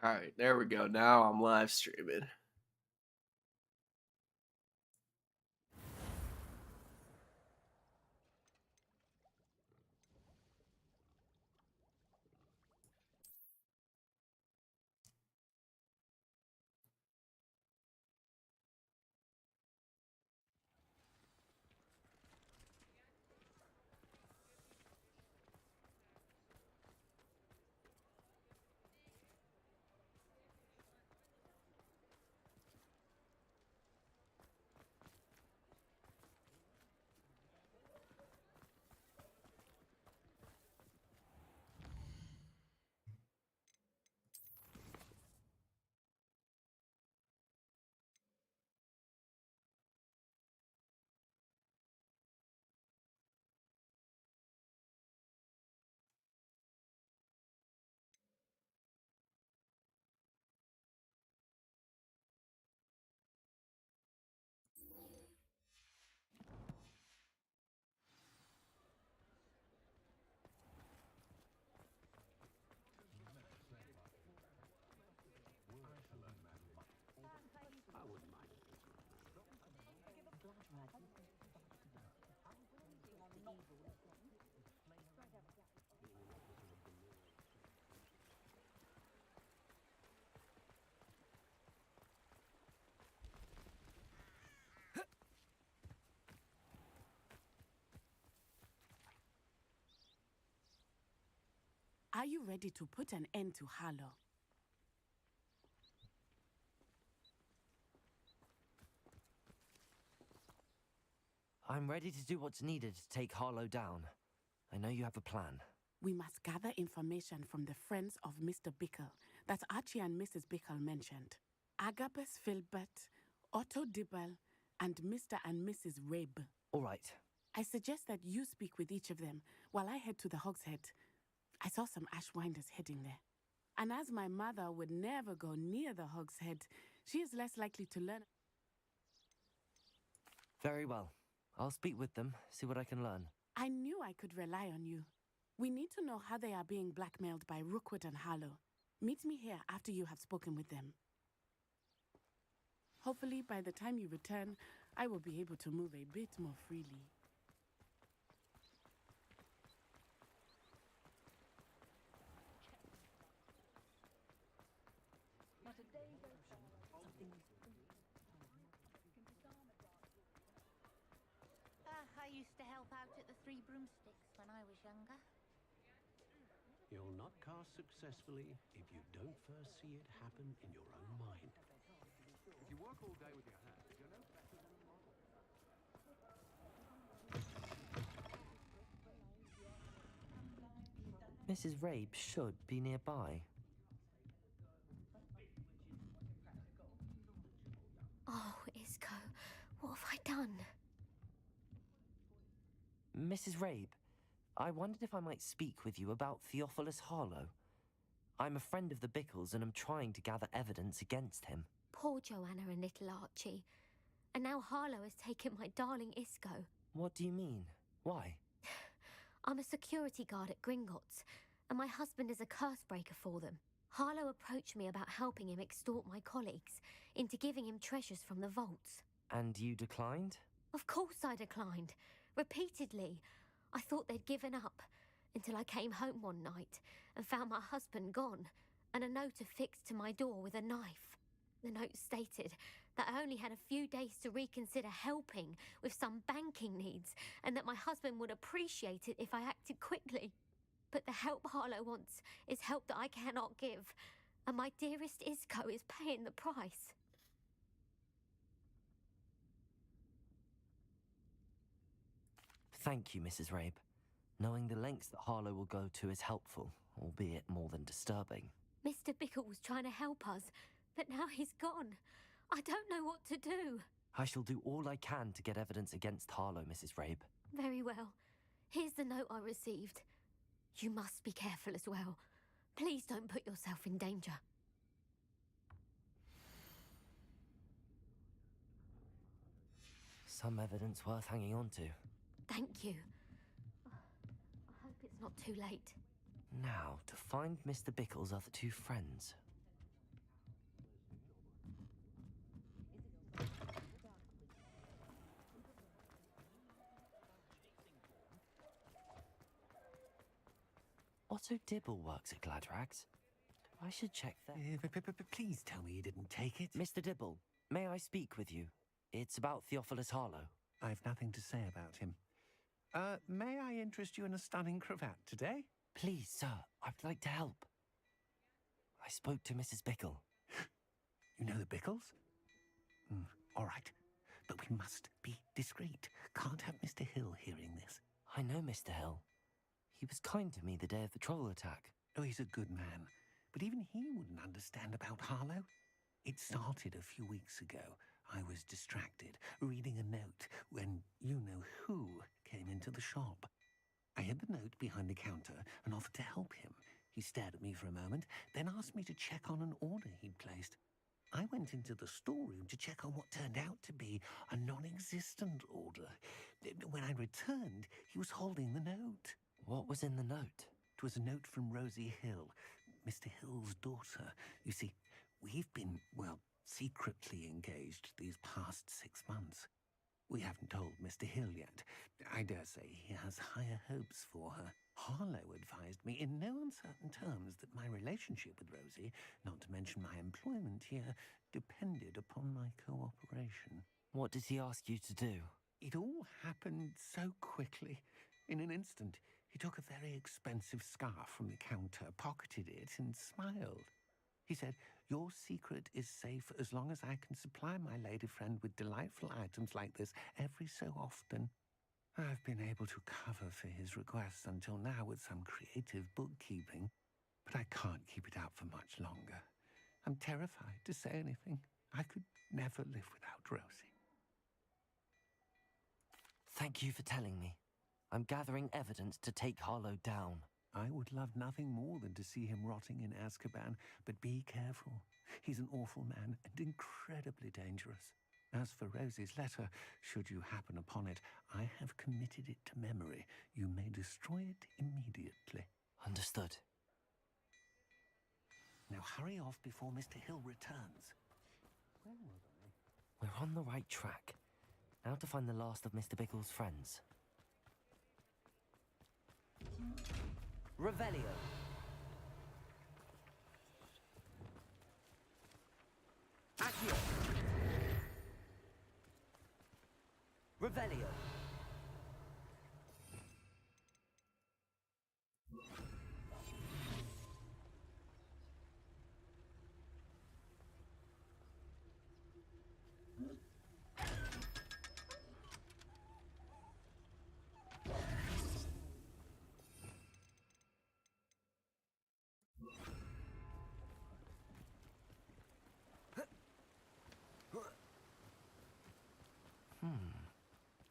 All right, there we go. Now I'm live streaming. Are you ready to put an end to Harlow? I'm ready to do what's needed to take Harlow down. I know you have a plan. We must gather information from the friends of Mr. Bickle that Archie and Mrs. Bickle mentioned. Agabus Filbert, Otto Dibble, and Mr. and Mrs. Rabe. All right. I suggest that you speak with each of them while I head to the Hogshead. I saw some Ashwinders heading there. And as my mother would never go near the Hogshead, she is less likely to learn. Very well. I'll speak with them, see what I can learn. I knew I could rely on you. We need to know how they are being blackmailed by Rookwood and Harlow. Meet me here after you have spoken with them. Hopefully, by the time you return, I will be able to move a bit more freely. I used to help out at the Three Broomsticks when I was younger. You'll not cast successfully if you don't first see it happen in your own mind. If you work all day with your hands, you're no better than a model. Mrs. Rabe should be nearby. Oh, Isco, what have I done? Mrs. Rabe, I wondered if I might speak with you about Theophilus Harlow. I'm a friend of the Bickles and am trying to gather evidence against him. Poor Joanna and little Archie. And now Harlow has taken my darling Isco. What do you mean? Why? I'm a security guard at Gringotts, and my husband is a curse breaker for them. Harlow approached me about helping him extort my colleagues into giving him treasures from the vaults. And you declined? Of course I declined. Repeatedly. I thought they'd given up, until I came home one night and found my husband gone, and a note affixed to my door with a knife. The note stated that I only had a few days to reconsider helping with some banking needs, and that my husband would appreciate it if I acted quickly. But the help Harlow wants is help that I cannot give, and my dearest Isco is paying the price. Thank you, Mrs. Rabe. Knowing the lengths that Harlow will go to is helpful, albeit more than disturbing. Mr. Bickle was trying to help us, but now he's gone. I don't know what to do. I shall do all I can to get evidence against Harlow, Mrs. Rabe. Very well. Here's the note I received. You must be careful as well. Please don't put yourself in danger. Some evidence worth hanging on to. Thank you. I hope too late. Now, to find Mr. Bickle's other two friends. Otto Dibble works at Gladrags. I should check that. Please tell me you didn't take it. Mr. Dibble, may I speak with you? It's about Theophilus Harlow. I've nothing to say about him. May I interest you in a stunning cravat today? Please, sir, I'd like to help. I spoke to Mrs. Bickle. You know the Bickles? All right. But we must be discreet. Can't have Mr. Hill hearing this. I know Mr. Hill. He was kind to me the day of the troll attack. Oh, he's a good man. But even he wouldn't understand about Harlow. It started a few weeks ago. I was distracted, reading a note, when you-know-who came into the shop. I hid the note behind the counter and offered to help him. He stared at me for a moment, then asked me to check on an order he'd placed. I went into the storeroom to check on what turned out to be a non-existent order. When I returned, he was holding the note. What was in the note? It was a note from Rosie Hill, Mr. Hill's daughter. You see, we've been, well, secretly engaged these past 6 months. We haven't told Mr. Hill yet. I dare say he has higher hopes for her. Harlow advised me in no uncertain terms that my relationship with Rosie, not to mention my employment here, depended upon my cooperation. What did he ask you to do? It all happened so quickly. In an instant, he took a very expensive scarf from the counter, pocketed it, and smiled. He said, "Your secret is safe as long as I can supply my lady friend with delightful items like this every so often." I've been able to cover for his requests until now with some creative bookkeeping, but I can't keep it up for much longer. I'm terrified to say anything. I could never live without Rosie. Thank you for telling me. I'm gathering evidence to take Harlow down. I would love nothing more than to see him rotting in Azkaban, but be careful. He's an awful man and incredibly dangerous. As for Rosie's letter, should you happen upon it, I have committed it to memory. You may destroy it immediately. Understood. Now hurry off before Mr. Hill returns. Where was I? We're on the right track. Now to find the last of Mr. Bickle's friends. Revelio. Accio. Revelio.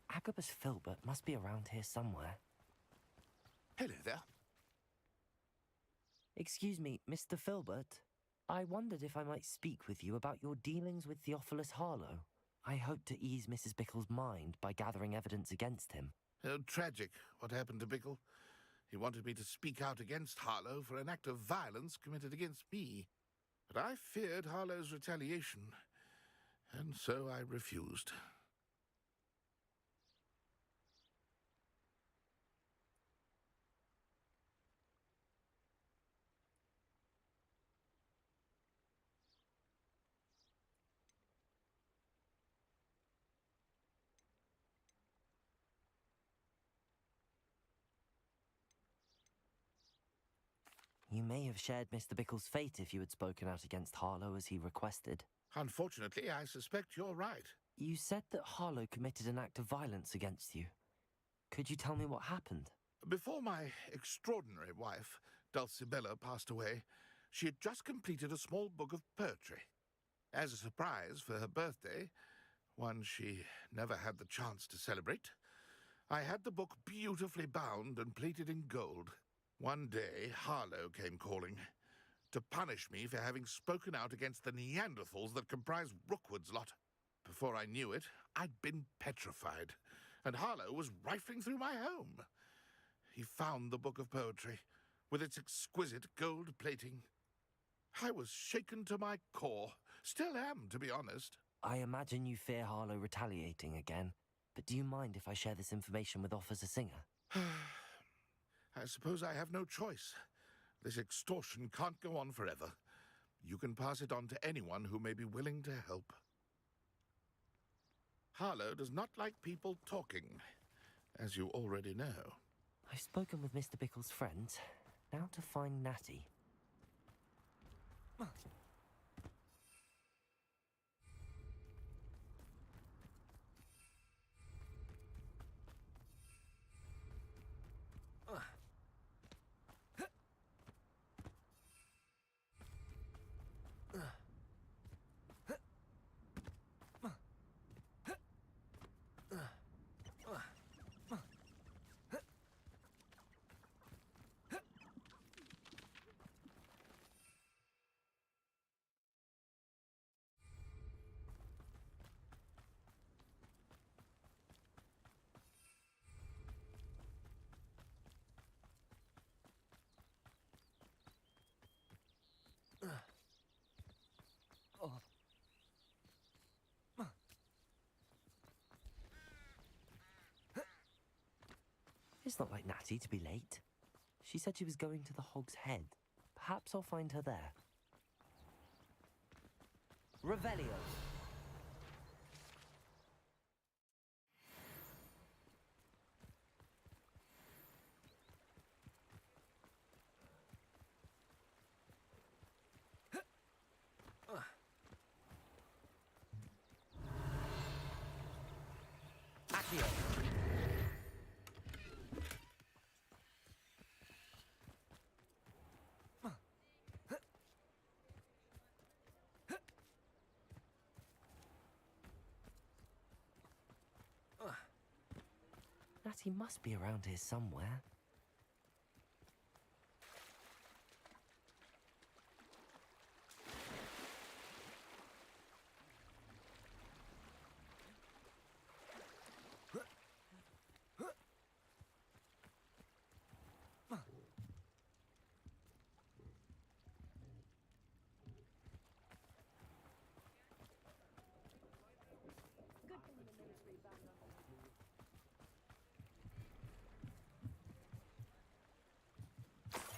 Agabus Filbert must be around here somewhere. Hello there. Excuse me, Mr. Filbert. I wondered if I might speak with you about your dealings with Theophilus Harlow. I hope to ease Mrs. Bickle's mind by gathering evidence against him. Oh, tragic, what happened to Bickle. He wanted me to speak out against Harlow for an act of violence committed against me. But I feared Harlow's retaliation, and so I refused. You may have shared Mr. Bickle's fate if you had spoken out against Harlow as he requested. Unfortunately, I suspect you're right. You said that Harlow committed an act of violence against you. Could you tell me what happened? Before my extraordinary wife, Dulcibella, passed away, she had just completed a small book of poetry. As a surprise for her birthday, one she never had the chance to celebrate, I had the book beautifully bound and plated in gold. One day, Harlow came calling to punish me for having spoken out against the Neanderthals that comprise Rookwood's lot. Before I knew it, I'd been petrified, and Harlow was rifling through my home. he found the book of poetry, with its exquisite gold plating. I was shaken to my core. Still am, to be honest. I imagine you fear Harlow retaliating again, but do you mind if I share this information with Officer Singer? I suppose I have no choice. This extortion can't go on forever. You can pass it on to anyone who may be willing to help. Harlow does not like people talking, as you already know. I've spoken with Mr. Bickle's friends. Now to find Natty. It's not like Natty to be late. She said she was going to the Hog's Head. Perhaps I'll find her there. Revelio. Accio. Natty must be around here somewhere.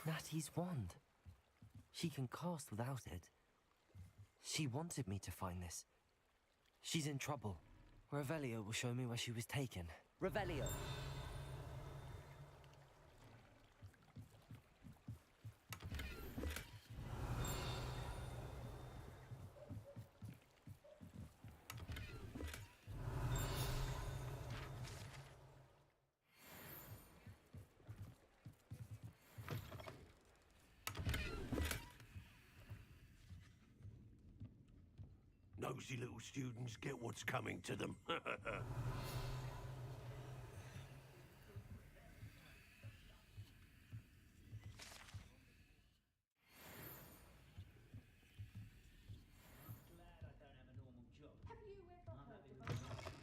Natty's wand. She can cast without it. She wanted me to find this. She's in trouble. Revelio will show me where she was taken. Revelio! Nosy little students get what's coming to them.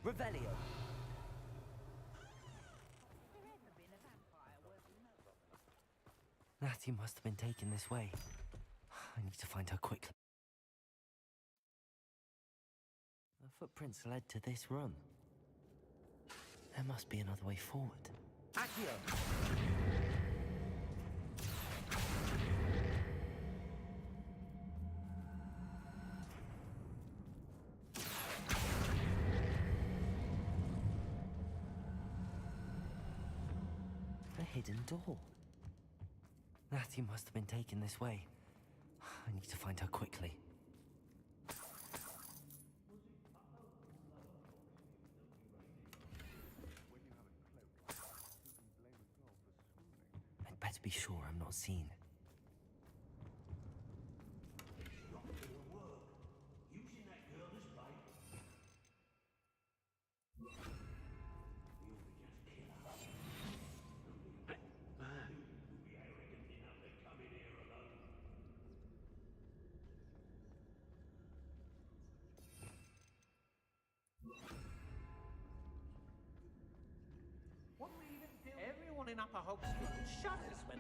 Revelio! Natty must have been taken this way. I need to find her quickly. The footprints led to this room. There must be another way forward. Accio! A hidden door. Natty must have been taken this way. I need to find her quickly. I'd better be sure I'm not seen. opening up a Hogshead shudders when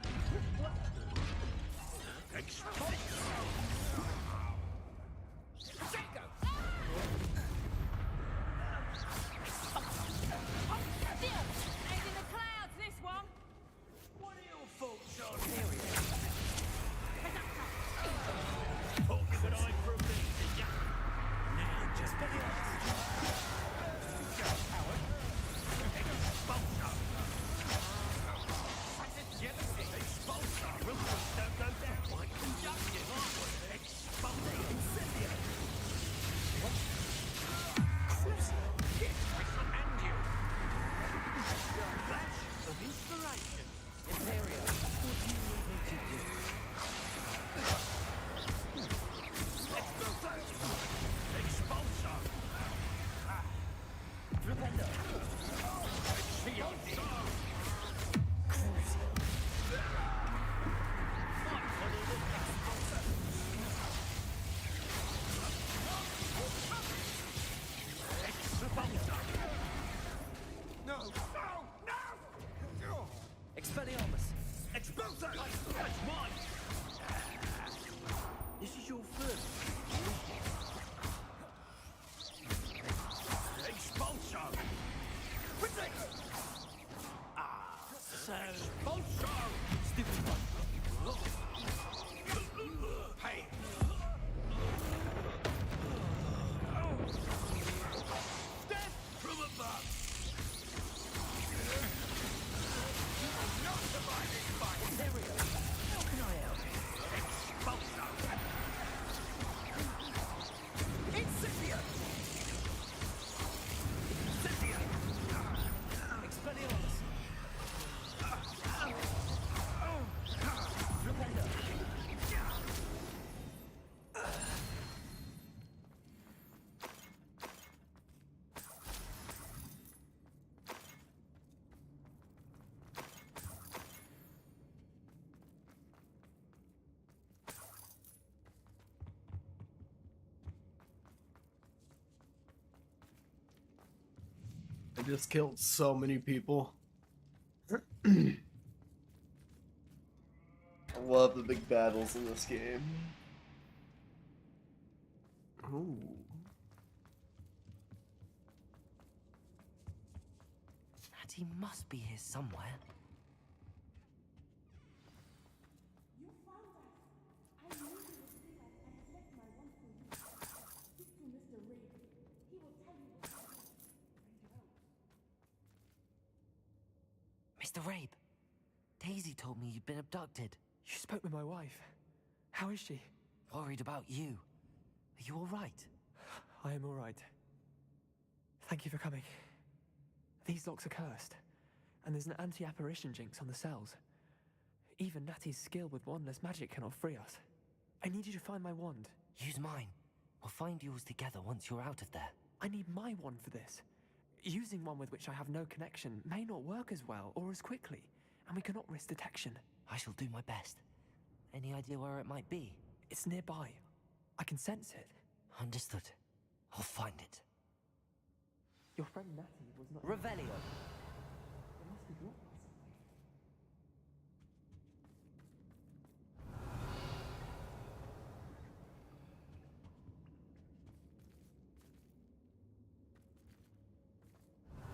Ain't in the clouds, this one. What are your thoughts on Harriet? Thought you could hide from me, did ya? Now just be honest. Coward. Expulsor. Jealousy. Expulsor. Ruthless don't go down. Quite conjunctive, aren't we? Expulsor. Incendiary. What? Crucial. Yes, I command you. Flash of inspiration. Imperial, what do you need me to do? Expulsor. Repender. Expulsor. No! No! No! Expelliarmus. Expulsor! That's mine! This is your first. Expulsor! So, Expulsor! stupid one. Hey! Death from above! Not surviving by Imperial, how can I help? Expulsor! Incipient! Expelliarmus. Repender. I just killed so many people. I love the big battles in this game. Ooh. Natty must be here somewhere. You found us. I knew you would see us and collect my wand for you. Speak to Mr. Reed. He will tell you what to do. Bring you out. Mr. Rabe, Daisy told me you'd been abducted. You spoke with my wife. How is she? Worried about you. Are you all right? I am all right. Thank you for coming. These locks are cursed, and there's an anti-apparition jinx on the cells. Even Natty's skill with wandless magic cannot free us. I need you to find my wand. Use mine. We'll find yours together once you're out of there. I need my wand for this. Using one with which I have no connection may not work as well or as quickly, and we cannot risk detection. I shall do my best. Any idea where it might be? It's nearby. I can sense it. Understood. I'll find it. Your friend Natty was not... Revelio. It must be blocked by something.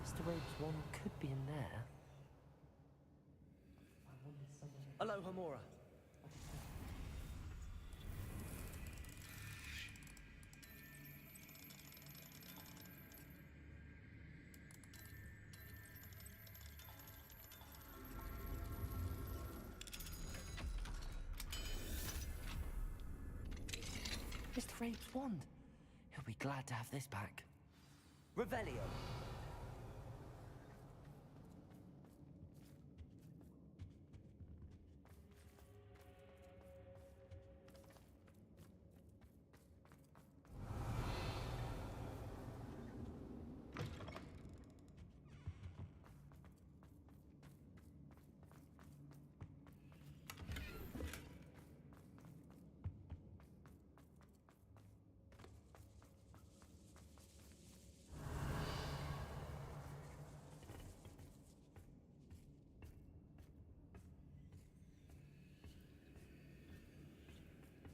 Mr. Rabe's wand could be in there. Hello, Hamora. Mr. Rabe's wand. He'll be glad to have this back. Revelio.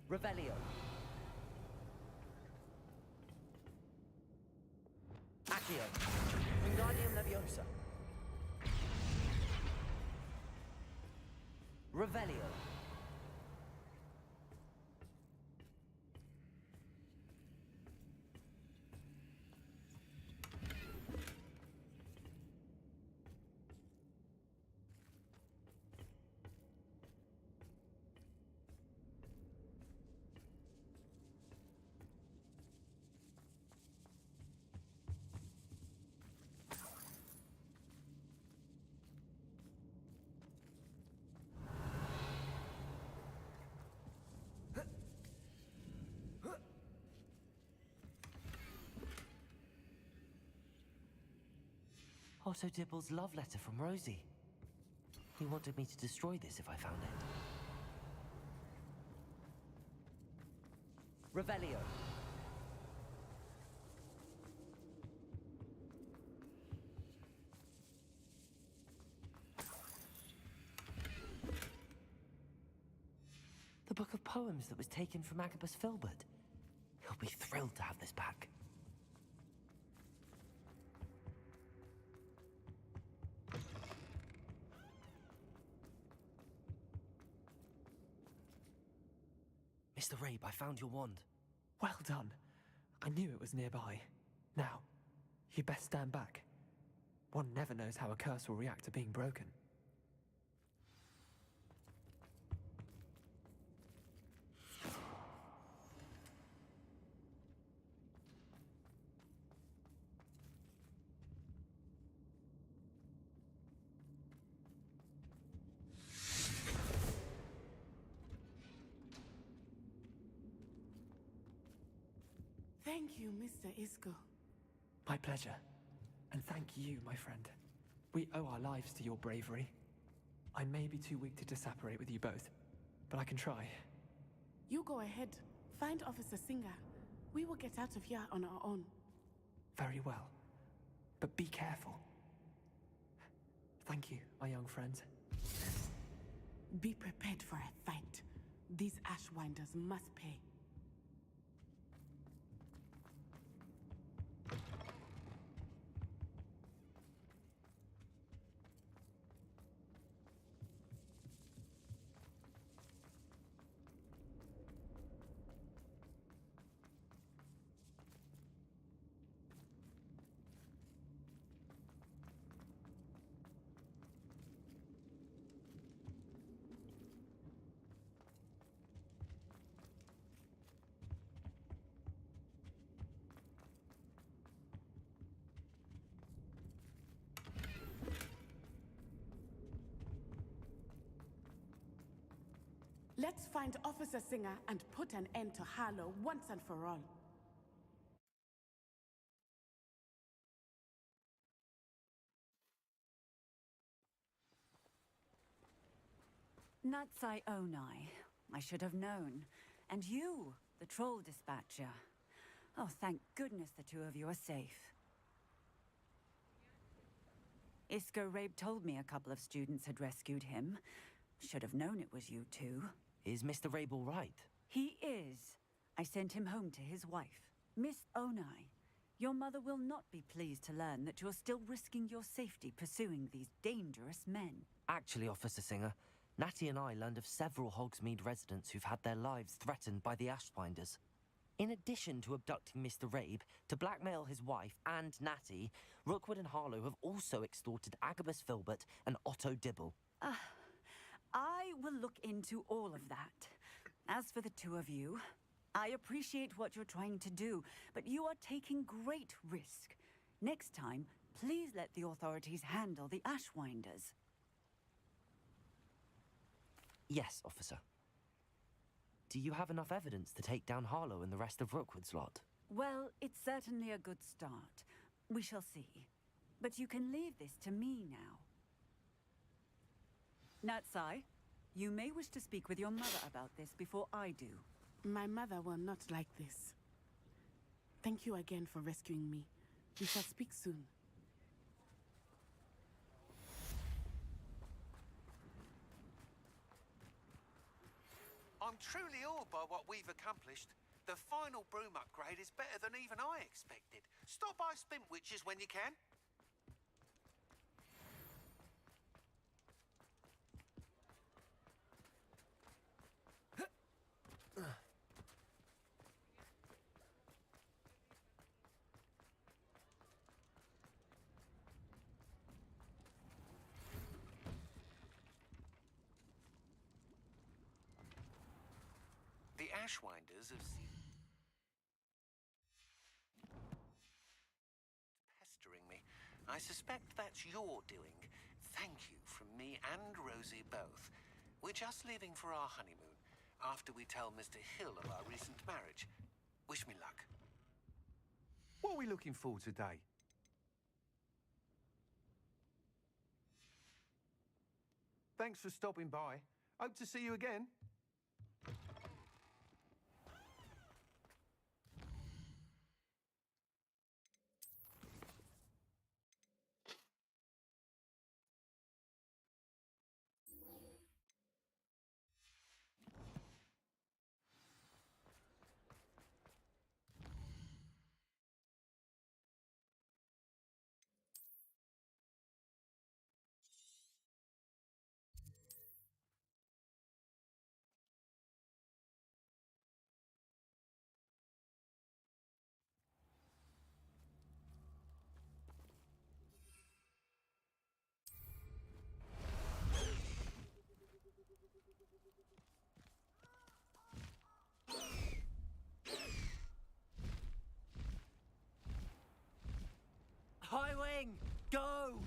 Revelio. Accio. Wingardium Leviosa. Revelio. Otto Dibble's love letter from Rosie. He wanted me to destroy this if I found it. Revelio. The book of poems that was taken from Agabus Filbert. He'll be thrilled to have this back. Mr. Rabe, I found your wand. Well done. I knew it was nearby. Now, you best stand back. One never knows how a curse will react to being broken. Thank you, Mr. Isco. My pleasure. And thank you, my friend. We owe our lives to your bravery. I may be too weak to disapparate with you both, but I can try. You go ahead. Find Officer Singer. We will get out of here on our own. Very well. But be careful. Thank you, my young friend. Be prepared for a fight. These Ashwinders must pay. Let's find Officer Singer and put an end to Harlow once and for all. Natsai Onai. I should have known. And you, the troll dispatcher. Oh, thank goodness the two of you are safe. Isco Rabe told me a couple of students had rescued him. Should have known it was you two. Is Mr. Rabe all right? He is. I sent him home to his wife. Miss Onai, your mother will not be pleased to learn that you're still risking your safety pursuing these dangerous men. Actually, Officer Singer, Natty and I learned of several Hogsmeade residents who've had their lives threatened by the Ashwinders. In addition to abducting Mr. Rabe to blackmail his wife and Natty, Rookwood and Harlow have also extorted Agabus Filbert and Otto Dibble. I will look into all of that. As for the two of you, I appreciate what you're trying to do, but you are taking great risk. Next time, please let the authorities handle the Ashwinders. Yes, officer. Do you have enough evidence to take down Harlow and the rest of Rookwood's lot? Well, it's certainly a good start. We shall see. But you can leave this to me now. Natsai, you may wish to speak with your mother about this before I do. My mother will not like this. Thank you again for rescuing me. We shall speak soon. I'm truly awed by what we've accomplished. The final broom upgrade is better than even I expected. Stop by Spintwitches when you can. The Ashwinders have seen... pestering me. I suspect that's your doing. Thank you from me and Rosie both. We're just leaving for our honeymoon after we tell Mr. Hill of our recent marriage. Wish me luck. What are we looking for today? Thanks for stopping by. Hope to see you again. Highwing, go!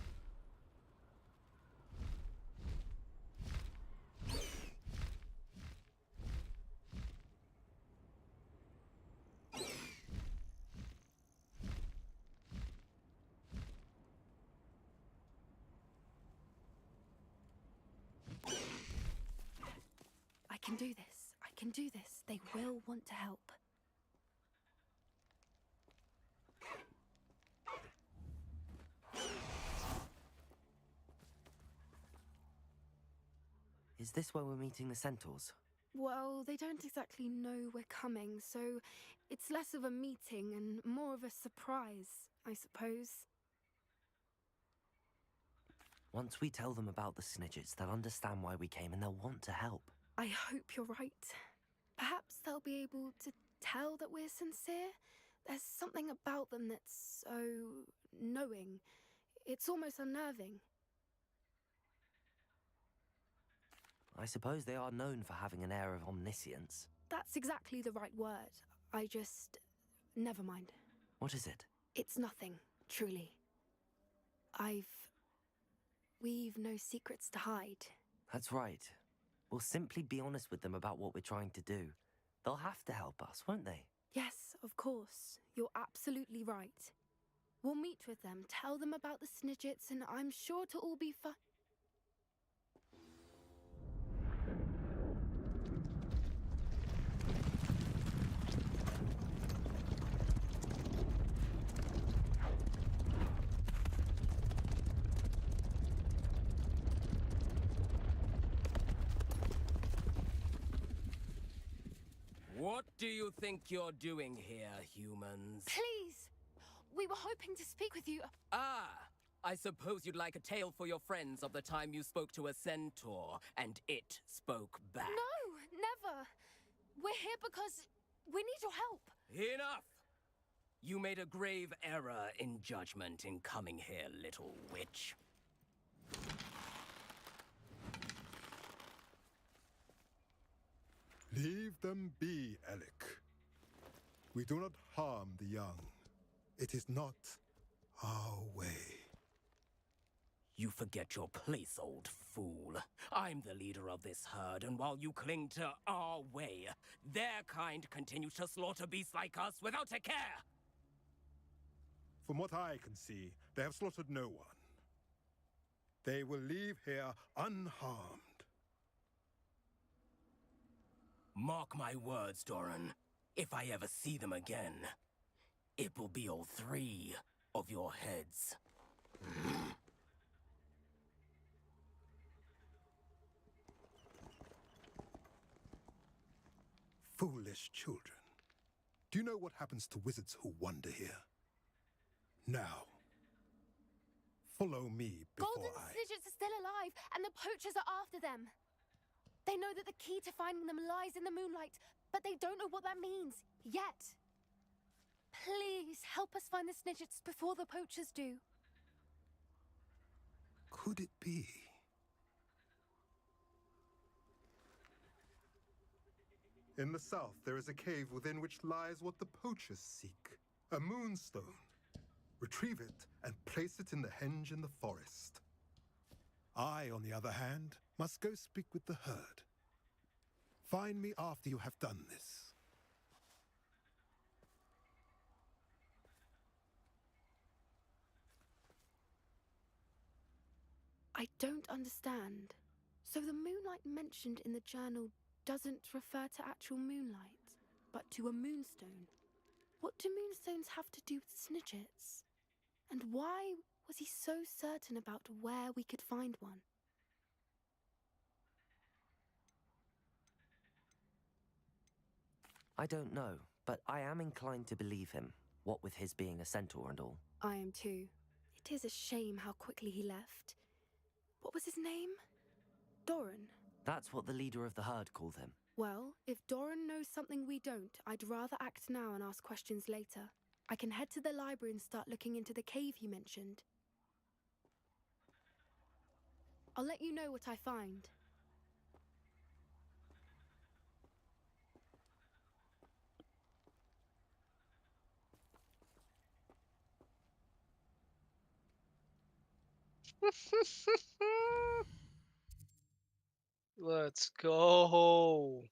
I can do this. I can do this. They will want to help. Is this where we're meeting the centaurs? Well, they don't exactly know we're coming, so it's less of a meeting and more of a surprise, I suppose. Once we tell them about the Snidgets, they'll understand why we came and they'll want to help. I hope you're right. Perhaps they'll be able to tell that we're sincere. There's something about them that's so knowing. It's almost unnerving. I suppose they are known for having an air of omniscience. That's exactly the right word. I just... never mind. What is it? It's nothing, truly. We've no secrets to hide. That's right. We'll simply be honest with them about what we're trying to do. They'll have to help us, won't they? Yes, of course. You're absolutely right. We'll meet with them, tell them about the Snidgets, and I'm sure to all be fine. What do you think you're doing here, humans? Please! We were hoping to speak with you. Ah! I suppose you'd like a tale for your friends of the time you spoke to a centaur, and it spoke back. No, never. We're here because we need your help. Enough! You made a grave error in judgment in coming here, little witch. Leave them be, Alec. We do not harm the young. It is not our way. You forget your place, old fool. I'm the leader of this herd, and while you cling to our way, their kind continues to slaughter beasts like us without a care! From what I can see, they have slaughtered no one. They will leave here unharmed. Mark my words, Doran. If I ever see them again, it will be all 3 of your heads. foolish children. Do you know what happens to wizards who wander here? Now, follow me before Golden Snidgets are still alive, and the poachers are after them. They know that the key to finding them lies in the moonlight, but they don't know what that means yet. Please help us find the Snidgets before the poachers do. Could it be? In the south, there is a cave within which lies what the poachers seek. A moonstone. Retrieve it and place it in the henge in the forest. I, on the other hand, must go speak with the herd. Find me after you have done this. I don't understand. So the moonlight mentioned in the journal doesn't refer to actual moonlight, but to a moonstone. What do moonstones have to do with Snidgets? And why was he so certain about where we could find one? I don't know, but I am inclined to believe him, what with his being a centaur and all. I am too. It is a shame how quickly he left. What was his name? Doran. That's what the leader of the herd called him. Well, if Doran knows something we don't, I'd rather act now and ask questions later. I can head to the library and start looking into the cave he mentioned. I'll let you know what I find. Let's go.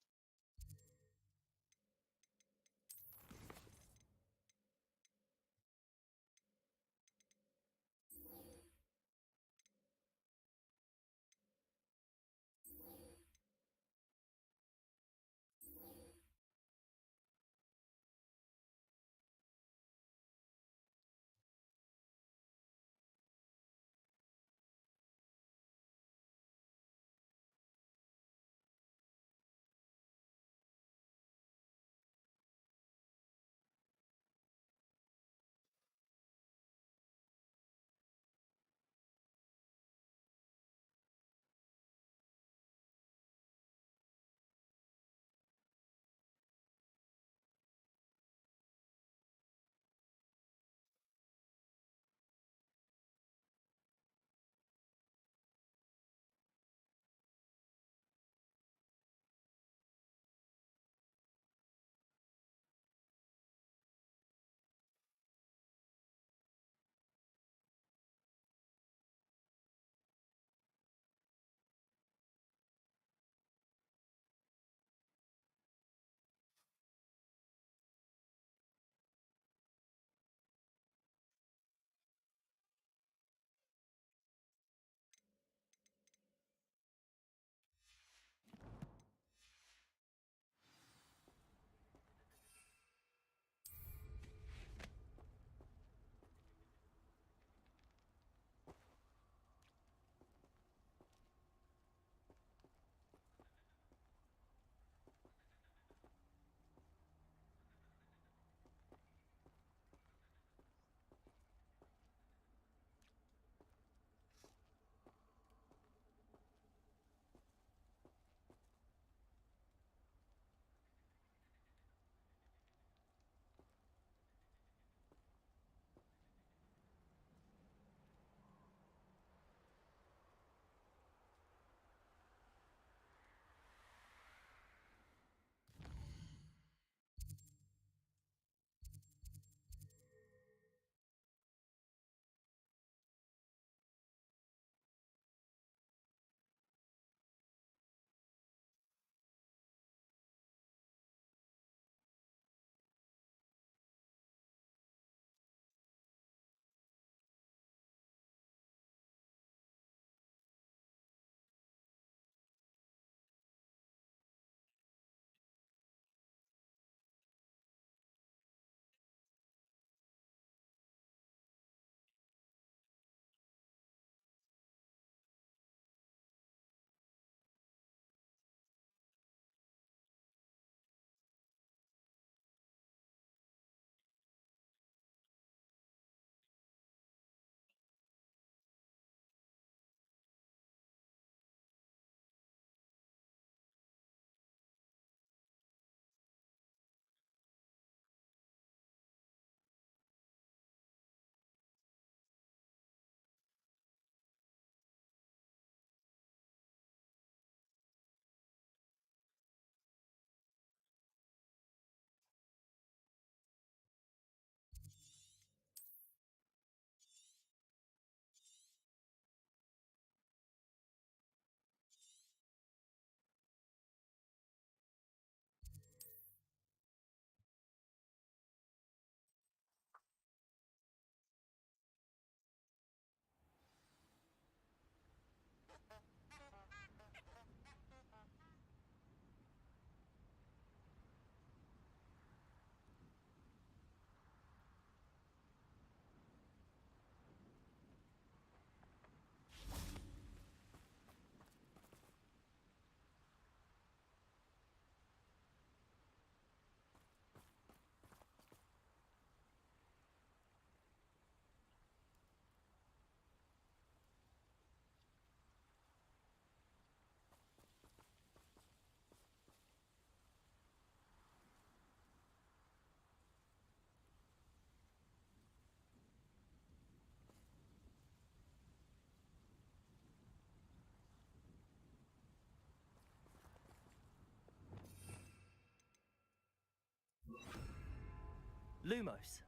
Lumos.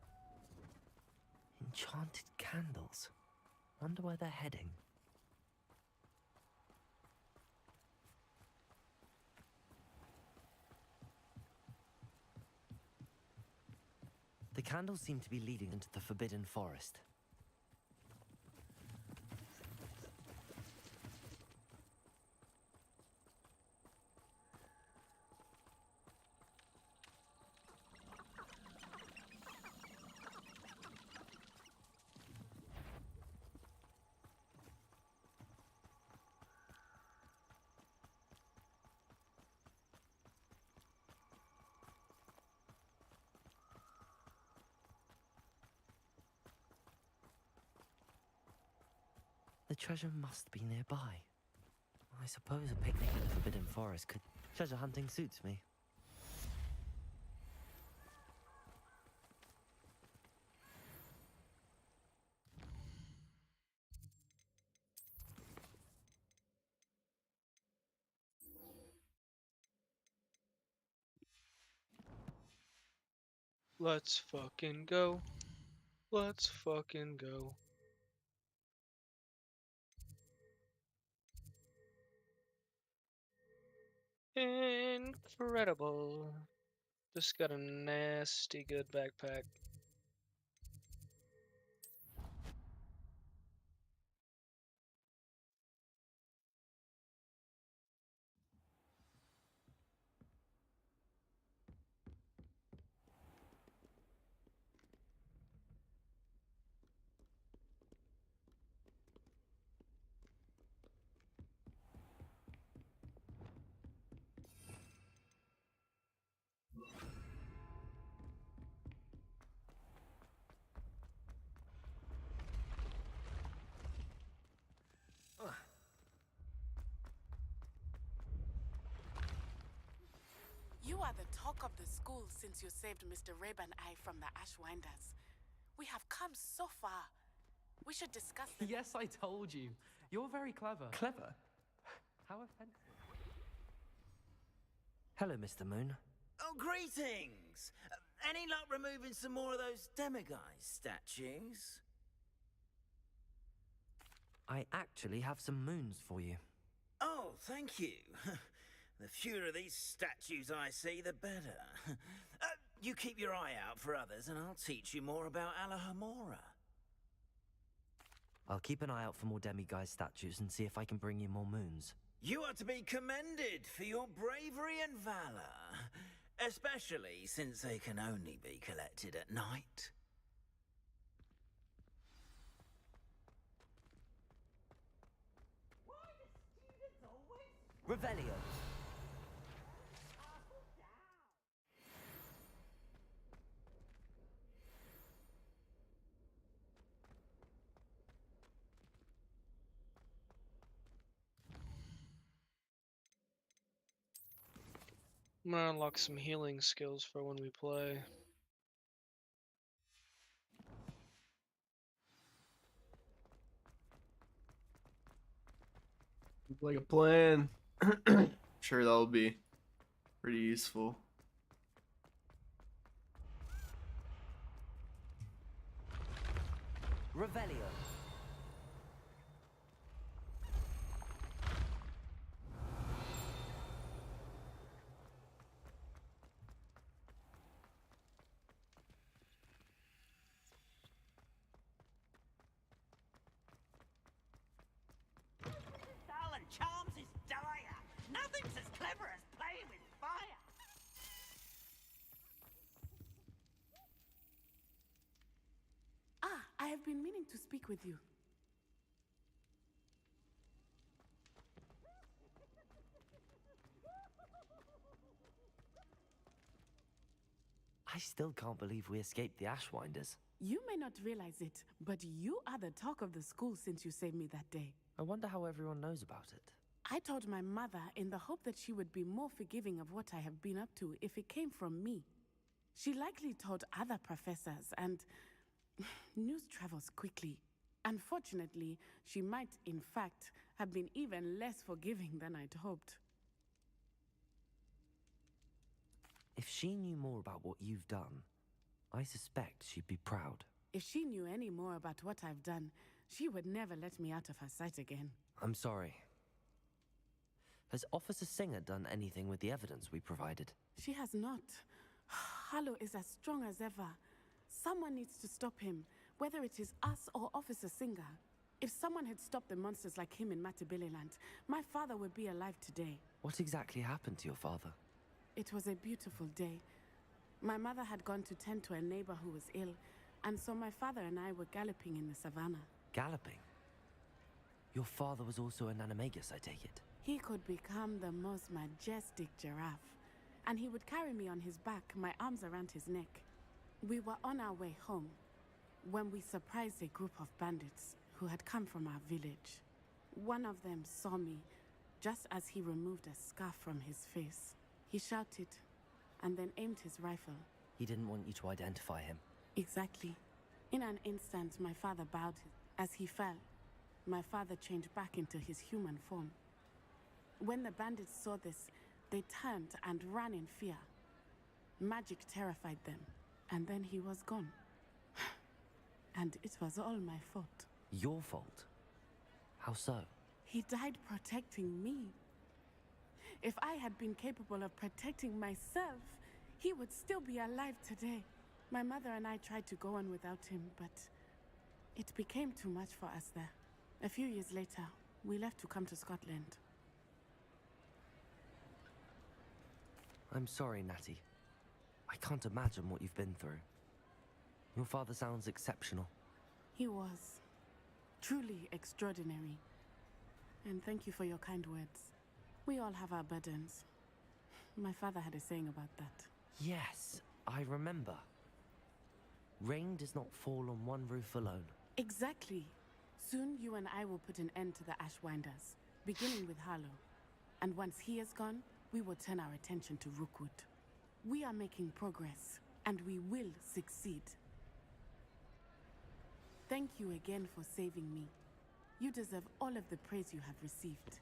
Enchanted candles. Wonder where they're heading. The candles seem to be leading into the Forbidden Forest. The treasure must be nearby. I suppose a picnic in the Forbidden Forest could... Treasure hunting suits me. Let's fucking go. Let's fucking go. Incredible. Just got a nasty good backpack. You are the talk of the school since you saved Mr. Rabe and I from the Ashwinders. We have come so far. We should discuss the... Yes, I told you. You're very clever. Clever? How offensive. Hello, Mr. Moon. Oh, greetings! Any luck removing some more of those demiguise statues? I actually have some moons for you. Oh, thank you. The fewer of these statues I see, the better. You keep your eye out for others, and I'll teach you more about Alahamora. I'll keep an eye out for more demiguise statues and see if I can bring you more moons. You are to be commended for your bravery and valor, especially since they can only be collected at night. Revelio. I'm gonna unlock some healing skills for when we play. Like a plan. Sure, that'll be pretty useful. Revelio. Darling Charms is dire. Nothing's as clever as playing with fire. Ah, I have been meaning to speak with you. I still can't believe we escaped the Ashwinders. You may not realize it, but you are the talk of the school since you saved me that day. I wonder how everyone knows about it. I told my mother in the hope that she would be more forgiving of what I have been up to if it came from me. She likely told other professors, and news travels quickly. Unfortunately, she might, in fact, have been even less forgiving than I'd hoped. If she knew more about what you've done, I suspect she'd be proud. If she knew any more about what I've done, she would never let me out of her sight again. I'm sorry. Has Officer Singer done anything with the evidence we provided? She has not. Harlow is as strong as ever. Someone needs to stop him, whether it is us or Officer Singer. If someone had stopped the monsters like him in Matabeleland, my father would be alive today. What exactly happened to your father? It was a beautiful day. My mother had gone to tend to a neighbor who was ill, and so my father and I were galloping in the savannah. Galloping? Your father was also an animagus, I take it? He could become the most majestic giraffe, and he would carry me on his back, my arms around his neck. We were on our way home when we surprised a group of bandits who had come from our village. One of them saw me just as he removed a scarf from his face. He shouted and then aimed his rifle. He didn't want you to identify him. Exactly. In an instant, my father bowed. As he fell, my father changed back into his human form. When the bandits saw this, they turned and ran in fear. Magic terrified them, and then he was gone. And it was all my fault. Your fault? How so? He died protecting me. If I had been capable of protecting myself, he would still be alive today. My mother and I tried to go on without him, but it became too much for us there. A few years later, we left to come to Scotland. I'm sorry, Natty. I can't imagine what you've been through. Your father sounds exceptional. He was truly extraordinary. And thank you for your kind words. We all have our burdens. My father had a saying about that. Yes, I remember. Rain does not fall on one roof alone. Exactly. Soon you and I will put an end to the Ashwinders, beginning with Harlow. And once he is gone, we will turn our attention to Rookwood. We are making progress, and we will succeed. Thank you again for saving me. You deserve all of the praise you have received.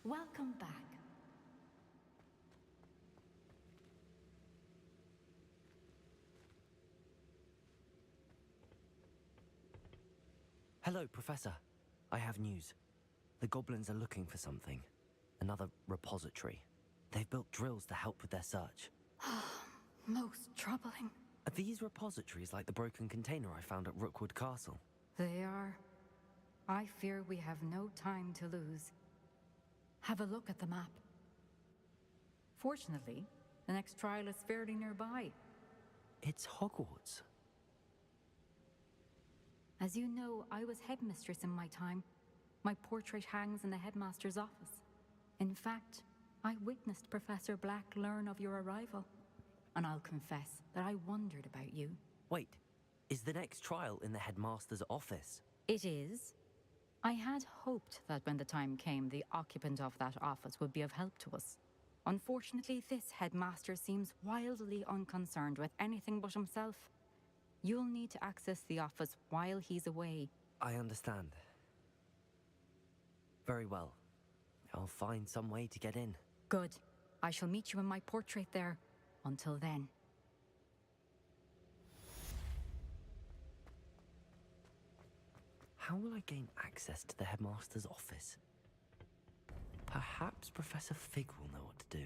Welcome back. Hello, Professor. I have news. The goblins are looking for something. Another repository. They've built drills to help with their search. Most troubling. Are these repositories like the broken container I found at Rookwood Castle? They are. I fear we have no time to lose. Have a look at the map. Fortunately, the next trial is fairly nearby. It's Hogwarts. As you know, I was headmistress in my time. My portrait hangs in the headmaster's office. In fact, I witnessed Professor Black learn of your arrival. And I'll confess that I wondered about you. Wait, is the next trial in the headmaster's office? It is. I had hoped that when the time came, the occupant of that office would be of help to us. Unfortunately, this headmaster seems wildly unconcerned with anything but himself. You'll need to access the office while he's away. I understand. Very well. I'll find some way to get in. Good. I shall meet you in my portrait there. Until then. How will I gain access to the headmaster's office? Perhaps Professor Fig will know what to do.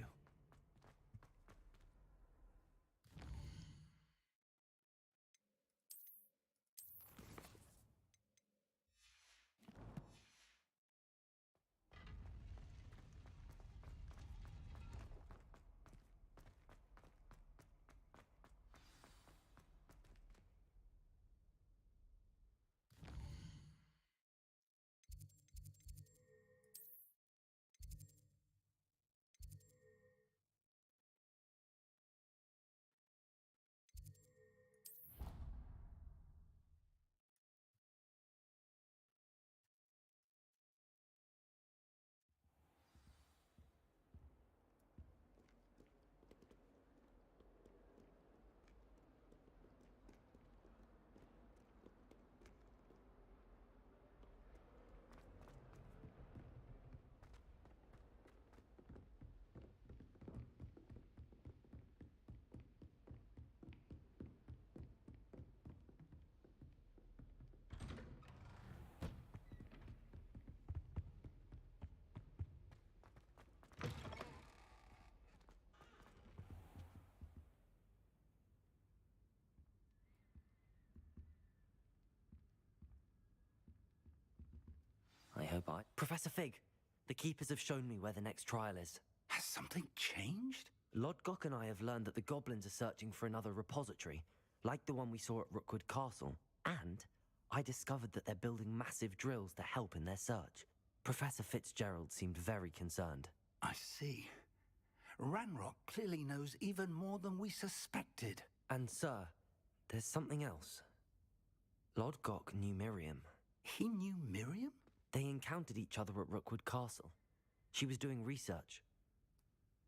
but Professor Fig, the keepers have shown me where the next trial is. Has something changed? Lodgok and I have learned that the goblins are searching for another repository, like the one we saw at Rookwood Castle. And I discovered that they're building massive drills to help in their search. Professor Fitzgerald seemed very concerned. I see. Ranrock clearly knows even more than we suspected. And, sir, there's something else. Lodgok knew Miriam. He knew Miriam? They encountered each other at Rookwood Castle. She was doing research.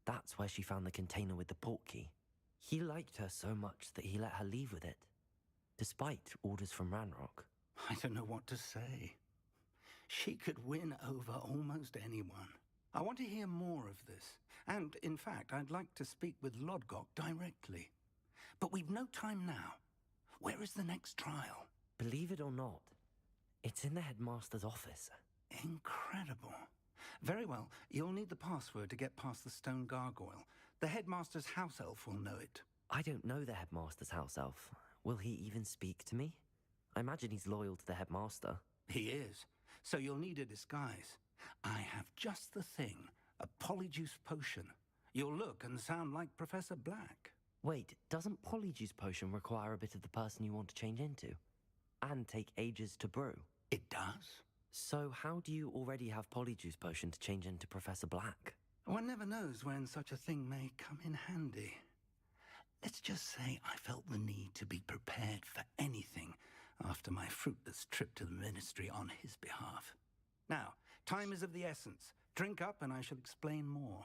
That's where she found the container with the port key. He liked her so much that he let her leave with it, despite orders from Ranrock. I don't know what to say. She could win over almost anyone. I want to hear more of this. And, in fact, I'd like to speak with Lodgok directly. But we've no time now. Where is the next trial? Believe it or not, it's in the headmaster's office. Incredible. Very well. You'll need the password to get past the stone gargoyle. The headmaster's house elf will know it. I don't know the headmaster's house elf. Will he even speak to me? I imagine he's loyal to the headmaster. He is. So you'll need a disguise. I have just the thing. A polyjuice potion. You'll look and sound like Professor Black. Wait, doesn't polyjuice potion require a bit of the person you want to change into? And take ages to brew? It does. So how do you already have polyjuice potion to change into Professor Black? One never knows when such a thing may come in handy. Let's just say I felt the need to be prepared for anything after my fruitless trip to the Ministry on his behalf. Now, time is of the essence. Drink up and I shall explain more.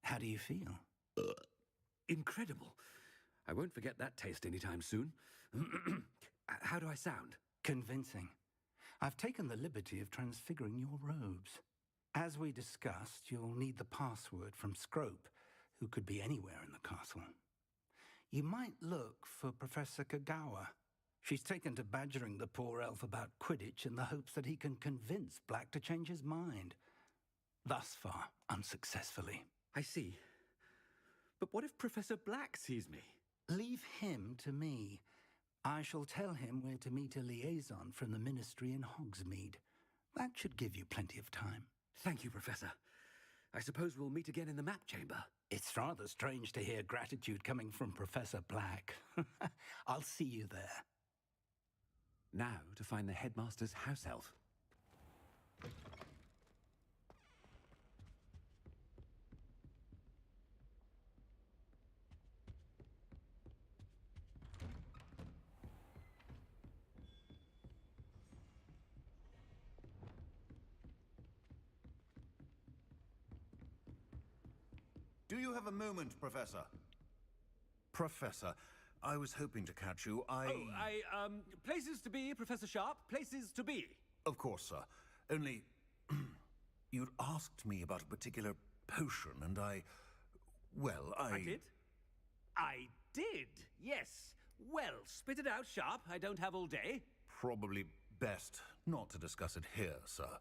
How do you feel? Incredible. I won't forget that taste anytime soon. How do I sound? Convincing. I've taken the liberty of transfiguring your robes. As we discussed, you'll need the password from Scrope, who could be anywhere in the castle. You might look for Professor Kagawa. She's taken to badgering the poor elf about Quidditch in the hopes that he can convince Black to change his mind. Thus far, unsuccessfully. I see. But what if Professor Black sees me? Leave him to me. I shall tell him where to meet a liaison from the Ministry in Hogsmeade. That should give you plenty of time. Thank you, Professor. I suppose we'll meet again in the map chamber. It's rather strange to hear gratitude coming from Professor Black. I'll see you there. Now to find the headmaster's house elf. Do you have a moment, Professor? Professor, I was hoping to catch you. Places to be, Professor Sharp. Places to be. Of course, sir. Only, you'd asked me about a particular potion, and I did? I did, yes. Well, spit it out, Sharp. I don't have all day. Probably best not to discuss it here, sir.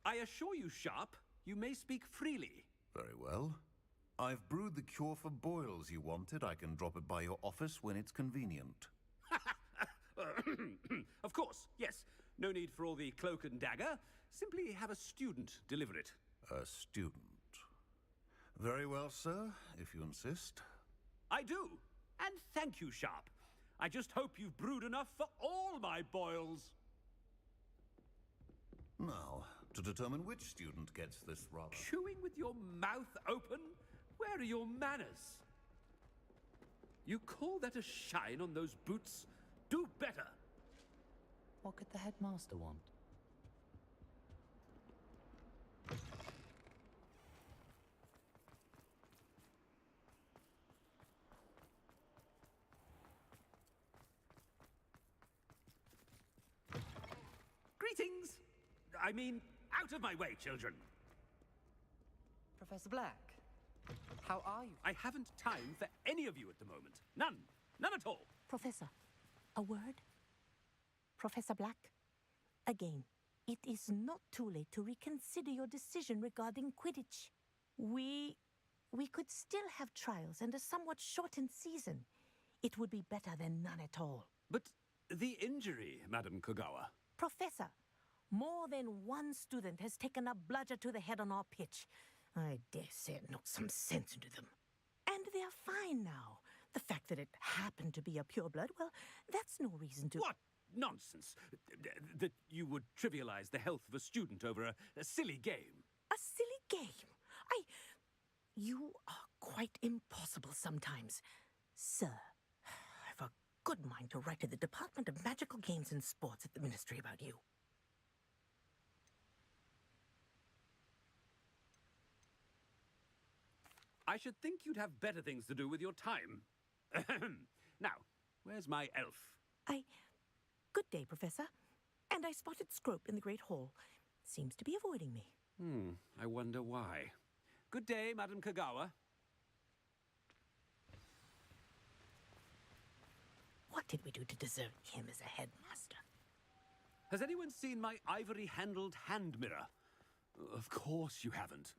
I assure you, Sharp, you may speak freely. Very well. I've brewed the cure for boils you wanted. I can drop it by your office when it's convenient. Of course, yes. No need for all the cloak and dagger. Simply have a student deliver it. A student. Very well, sir, if you insist. I do. And thank you, Sharp. I just hope you've brewed enough for all my boils. Now, to determine which student gets this rather... Chewing with your mouth open? Where are your manners? You call that a shine on those boots? Do better! What could the headmaster want? Greetings! I mean, out of my way, children! Professor Black, how are you? I haven't time for any of you at the moment. None. None at all. Professor, a word? Professor Black, again, it is not too late to reconsider your decision regarding Quidditch. We could still have trials and a somewhat shortened season. It would be better than none at all. But the injury, Madam Kogawa. Professor, more than one student has taken a bludger to the head on our pitch. I dare say it knocked some sense into them. And they're fine now. The fact that it happened to be a pureblood, well, that's no reason to... What nonsense! That you would trivialize the health of a student over a silly game. A silly game? You are quite impossible sometimes. Sir, I've a good mind to write to the Department of Magical Games and Sports at the Ministry about you. I should think you'd have better things to do with your time. Now, where's my elf? Good day, Professor. And I spotted Scrope in the Great Hall. Seems to be avoiding me. I wonder why. Good day, Madam Kogawa. What did we do to deserve him as a headmaster? Has anyone seen my ivory-handled hand mirror? Of course you haven't.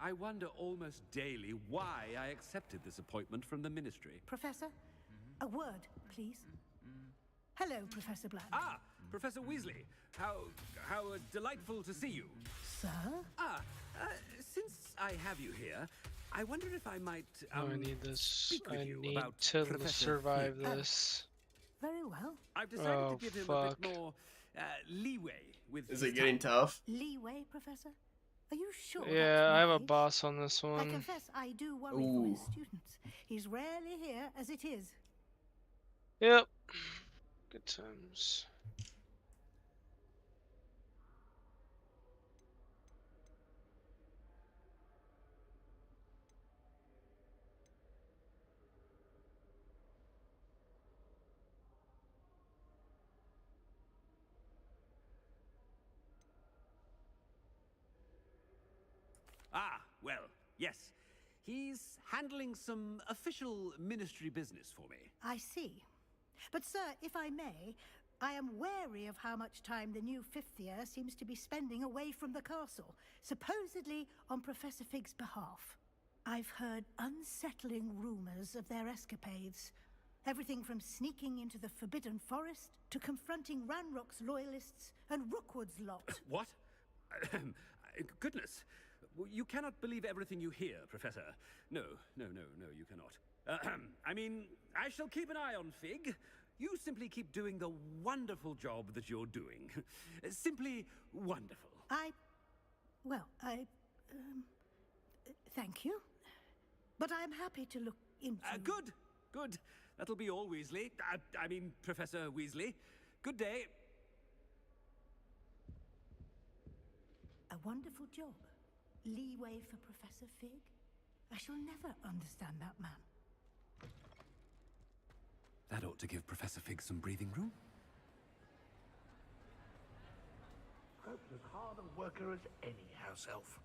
I wonder almost daily why I accepted this appointment from the Ministry. Professor, a word, please. Hello, Professor Black. Ah, Professor Weasley. How delightful to see you. Sir? Since I have you here, I wonder if I might, I need this. speak with I you need about to Professor survive Flynn. this. Very well. I've decided Oh, to give him a fuck. bit more leeway with Is his it getting time. tough? Leeway, Professor? Are you sure? Yeah, that's I have a right? boss on this I one. confess I do worry for his students. He's rarely here as it is. Yep. Good times. Ah, well, yes. He's handling some official ministry business for me. I see. But, sir, if I may, I am wary of how much time the new fifth year seems to be spending away from the castle, supposedly on Professor Fig's behalf. I've heard unsettling rumors of their escapades. Everything from sneaking into the Forbidden Forest to confronting Ranrock's loyalists and Rookwood's lot. What? Goodness. You cannot believe everything you hear, Professor. No, you cannot. I mean, I shall keep an eye on Fig. You simply keep doing the wonderful job that you're doing. Simply wonderful. Well, thank you. But I'm happy to look into... Good, good. That'll be all, Weasley. I mean, Professor Weasley. Good day. A wonderful job. Leeway for Professor Fig? I shall never understand that man. That ought to give Professor Fig some breathing room. Scrope's as hard a worker as any house elf.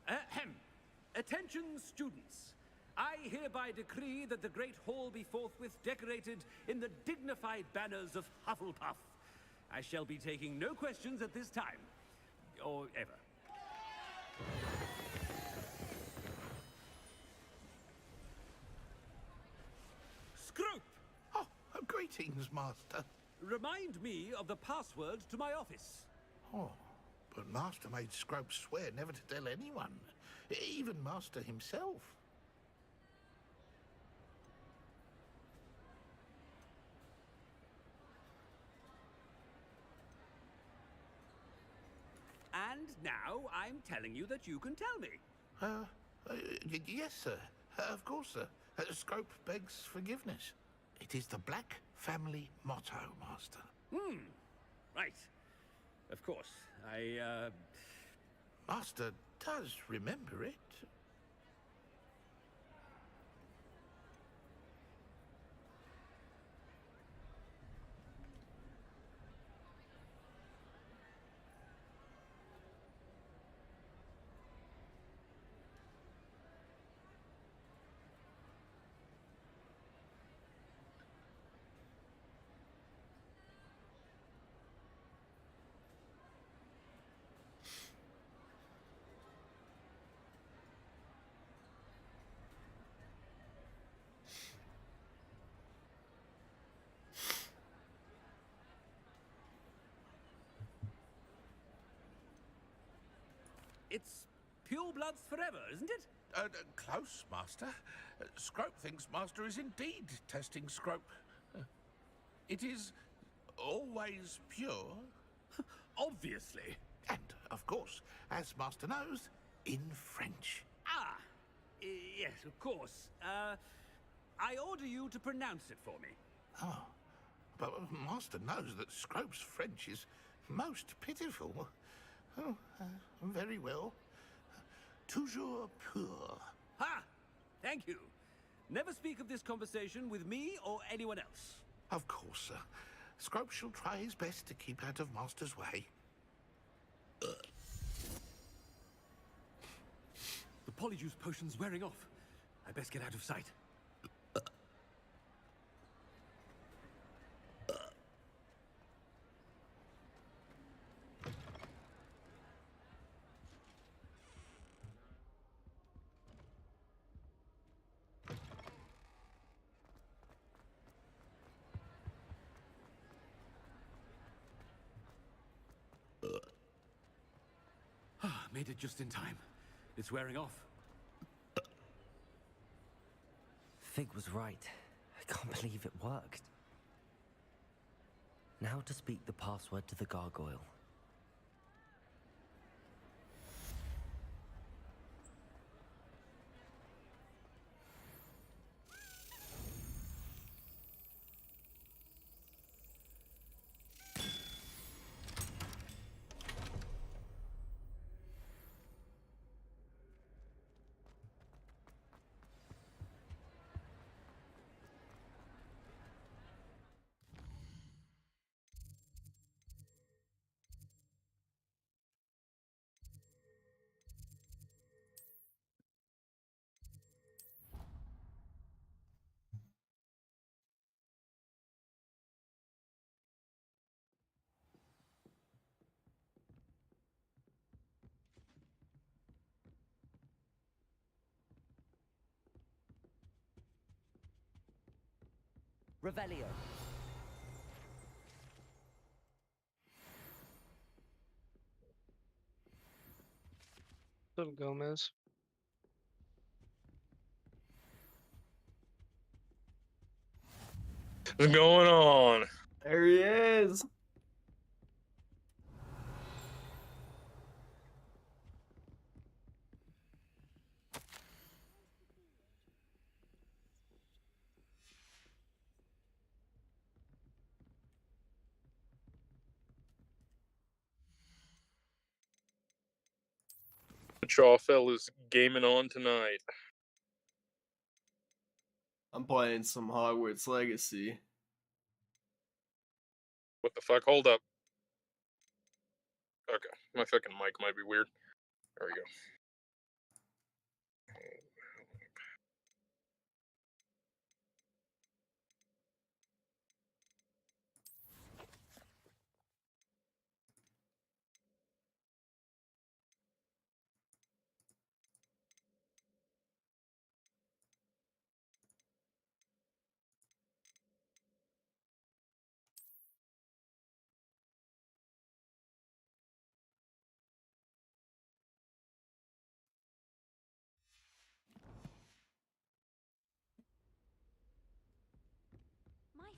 Ahem. Attention, students. I hereby decree that the Great Hall be forthwith decorated in the dignified banners of Hufflepuff. I shall be taking no questions at this time. Or ever. Scrope! Oh, greetings, Master. Remind me of the password to my office. Oh, but Master made Scrope swear never to tell anyone. Even Master himself. And now I'm telling you that you can tell me. Yes, sir. Of course, sir. Scrope begs forgiveness. It is the Black family motto, Master. Right. Of course. Master does remember it. It's pure bloods forever, isn't it? Close, Master. Scrope thinks Master is indeed testing Scrope. It is always pure. Obviously. And, of course, as Master knows, in French. Yes, of course. I order you to pronounce it for me. Oh, but Master knows that Scrope's French is most pitiful. Oh, very well. Toujours pur. Ha! Thank you. Never speak of this conversation with me or anyone else. Of course, sir. Scrope shall try his best to keep out of Master's way. The Polyjuice potion's wearing off. I best get out of sight. Made it just in time. It's wearing off. Fig was right. I can't believe it worked. Now to speak the password to the gargoyle. Revelio. Little Gomez. What's going on? There he is. what y'all fellas gaming on tonight? I'm playing some Hogwarts Legacy. What the fuck? Hold up. Okay, my fucking mic might be weird. There we go.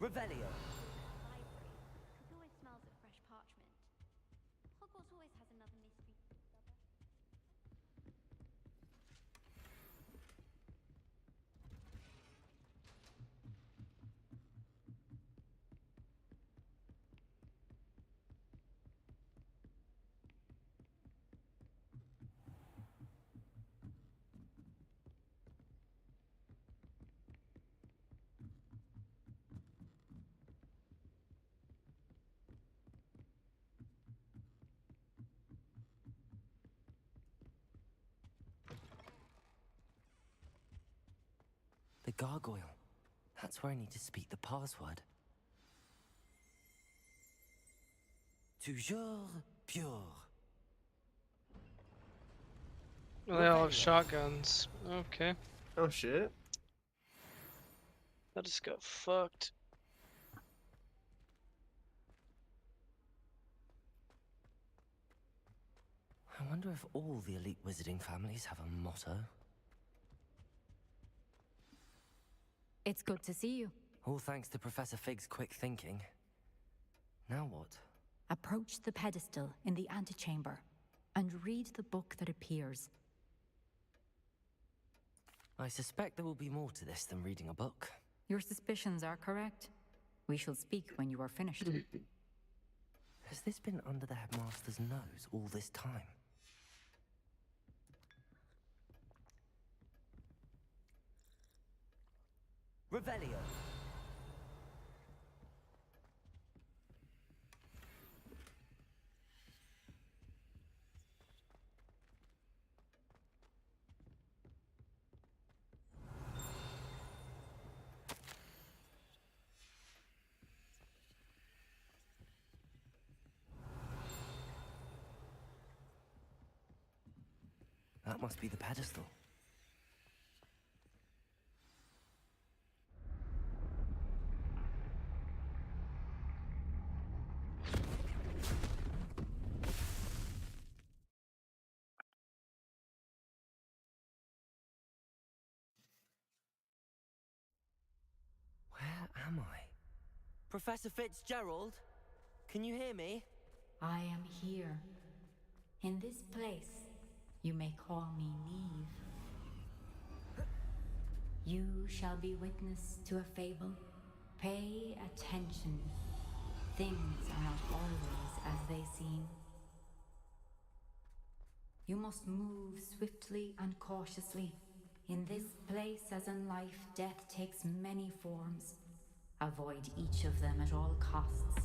Revelio. Library. It always smells of fresh parchment. Hogwarts always has another mystery. The gargoyle. That's where I need to speak the password. Toujours pure. Well, they all have shotguns. Okay. Oh shit. I just got fucked. I wonder if all the elite wizarding families have a motto. It's good to see you. All thanks to Professor Fig's quick thinking. Now what? Approach the pedestal in the antechamber and read the book that appears. I suspect there will be more to this than reading a book. Your suspicions are correct. We shall speak when you are finished. Has this been under the headmaster's nose all this time? Revelio. That must be the pedestal. Where am I? Professor Fitzgerald? Can you hear me? I am here. In this place, you may call me Neve. You shall be witness to a fable. Pay attention. Things are not always as they seem. You must move swiftly and cautiously. In this place, as in life, death takes many forms. Avoid each of them at all costs.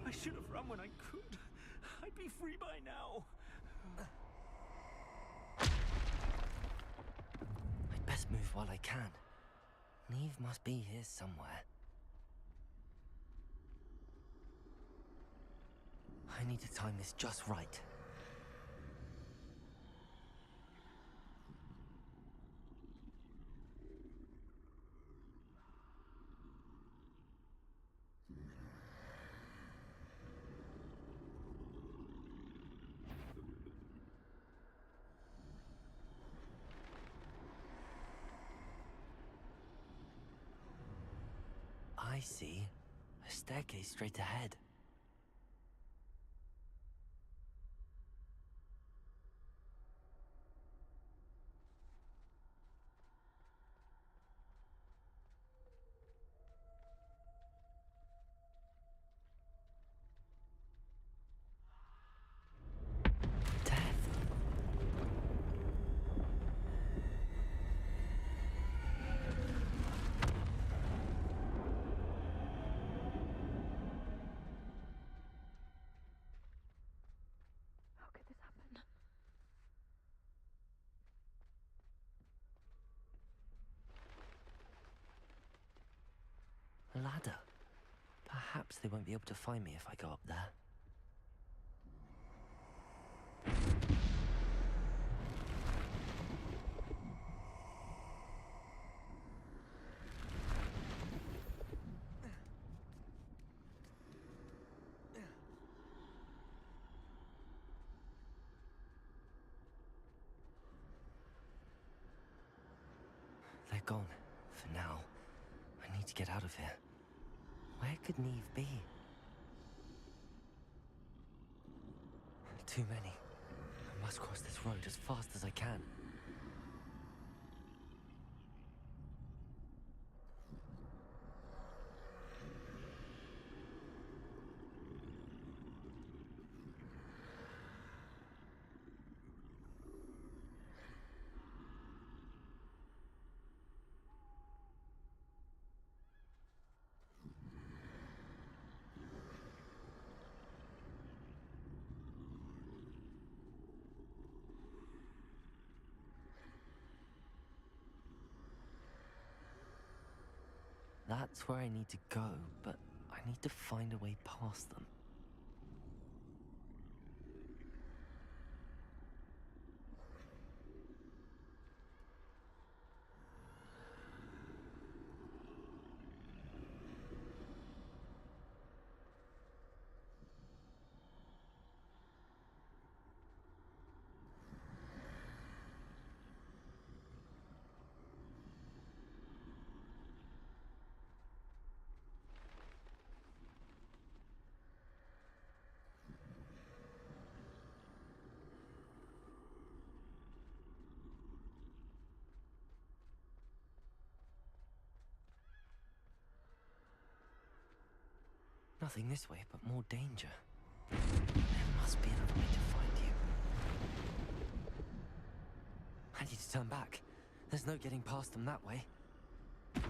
I should have run when I could. I'd be free by now. I'd best move while I can. Neve must be here somewhere. I need to time this just right. see. A staircase straight ahead. How could this happen? A ladder. Perhaps they won't be able to find me if I go up there. They're gone. For now. I need to get out of here. Where could Neve be? Too many. I must cross this road as fast as I can. That's where I need to go, but I need to find a way past them. Nothing this way, but more danger. There must be another way to find you. I need to turn back. There's no getting past them that way. That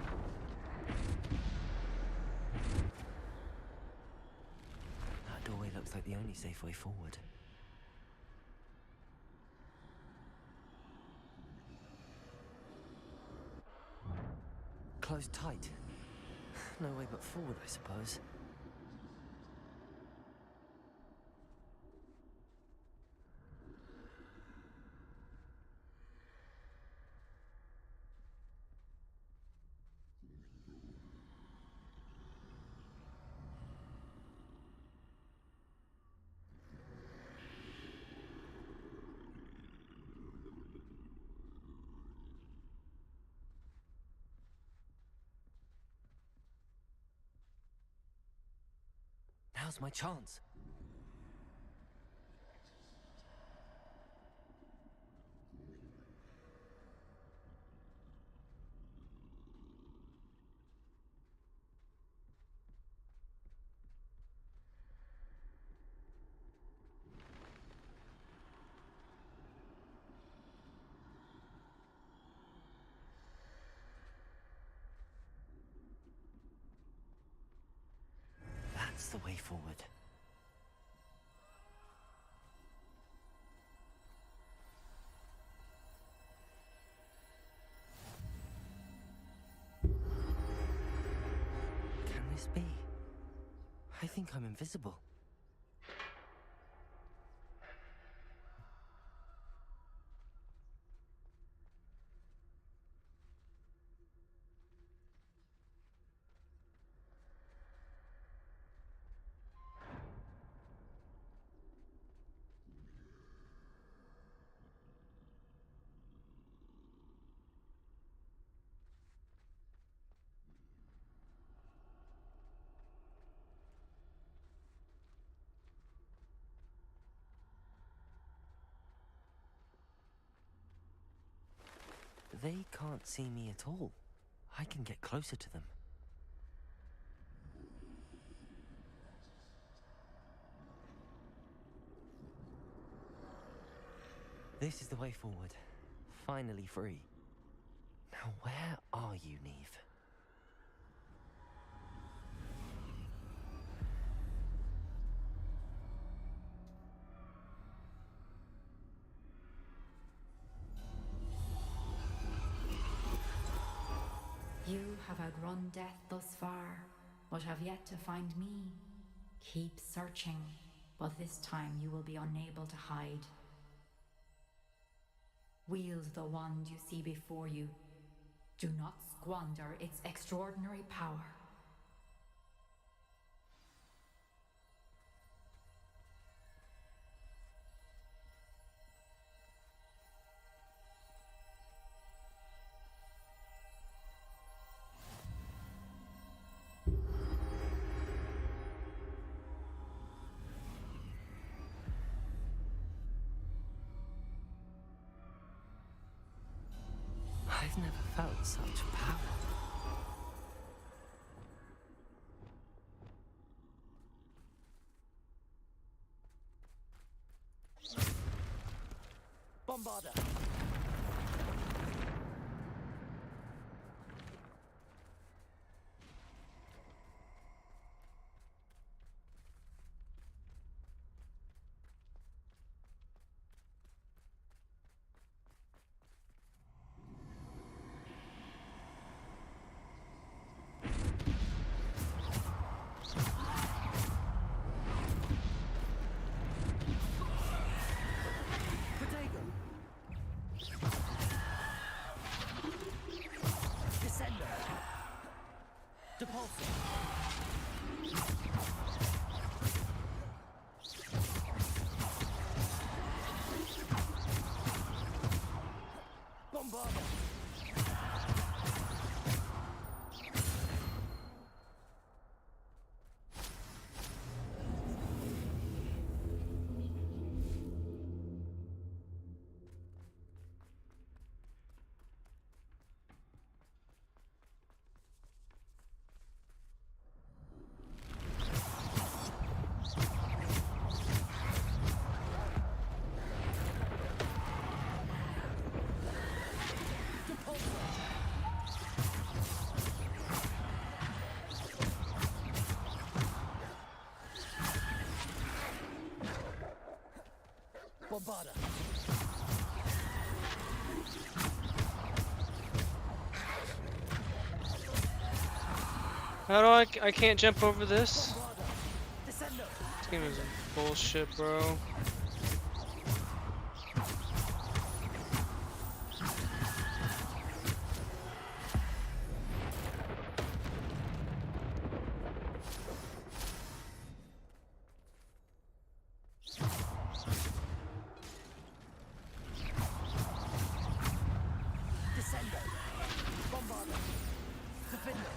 doorway looks like the only safe way forward. Closed tight. No way but forward, I suppose. Now's my chance. That's the way forward. Can this be? I think I'm invisible. They can't see me at all. I can get closer to them. This is the way forward. Finally free. Now where are you, Neve? You have outrun death thus far, but have yet to find me. Keep searching, but this time you will be unable to hide. Wield the wand you see before you. Do not squander its extraordinary power. I've never felt such power. Bombarder! Bombarder! How do I can't jump over this? This game is bullshit, bro. Defender!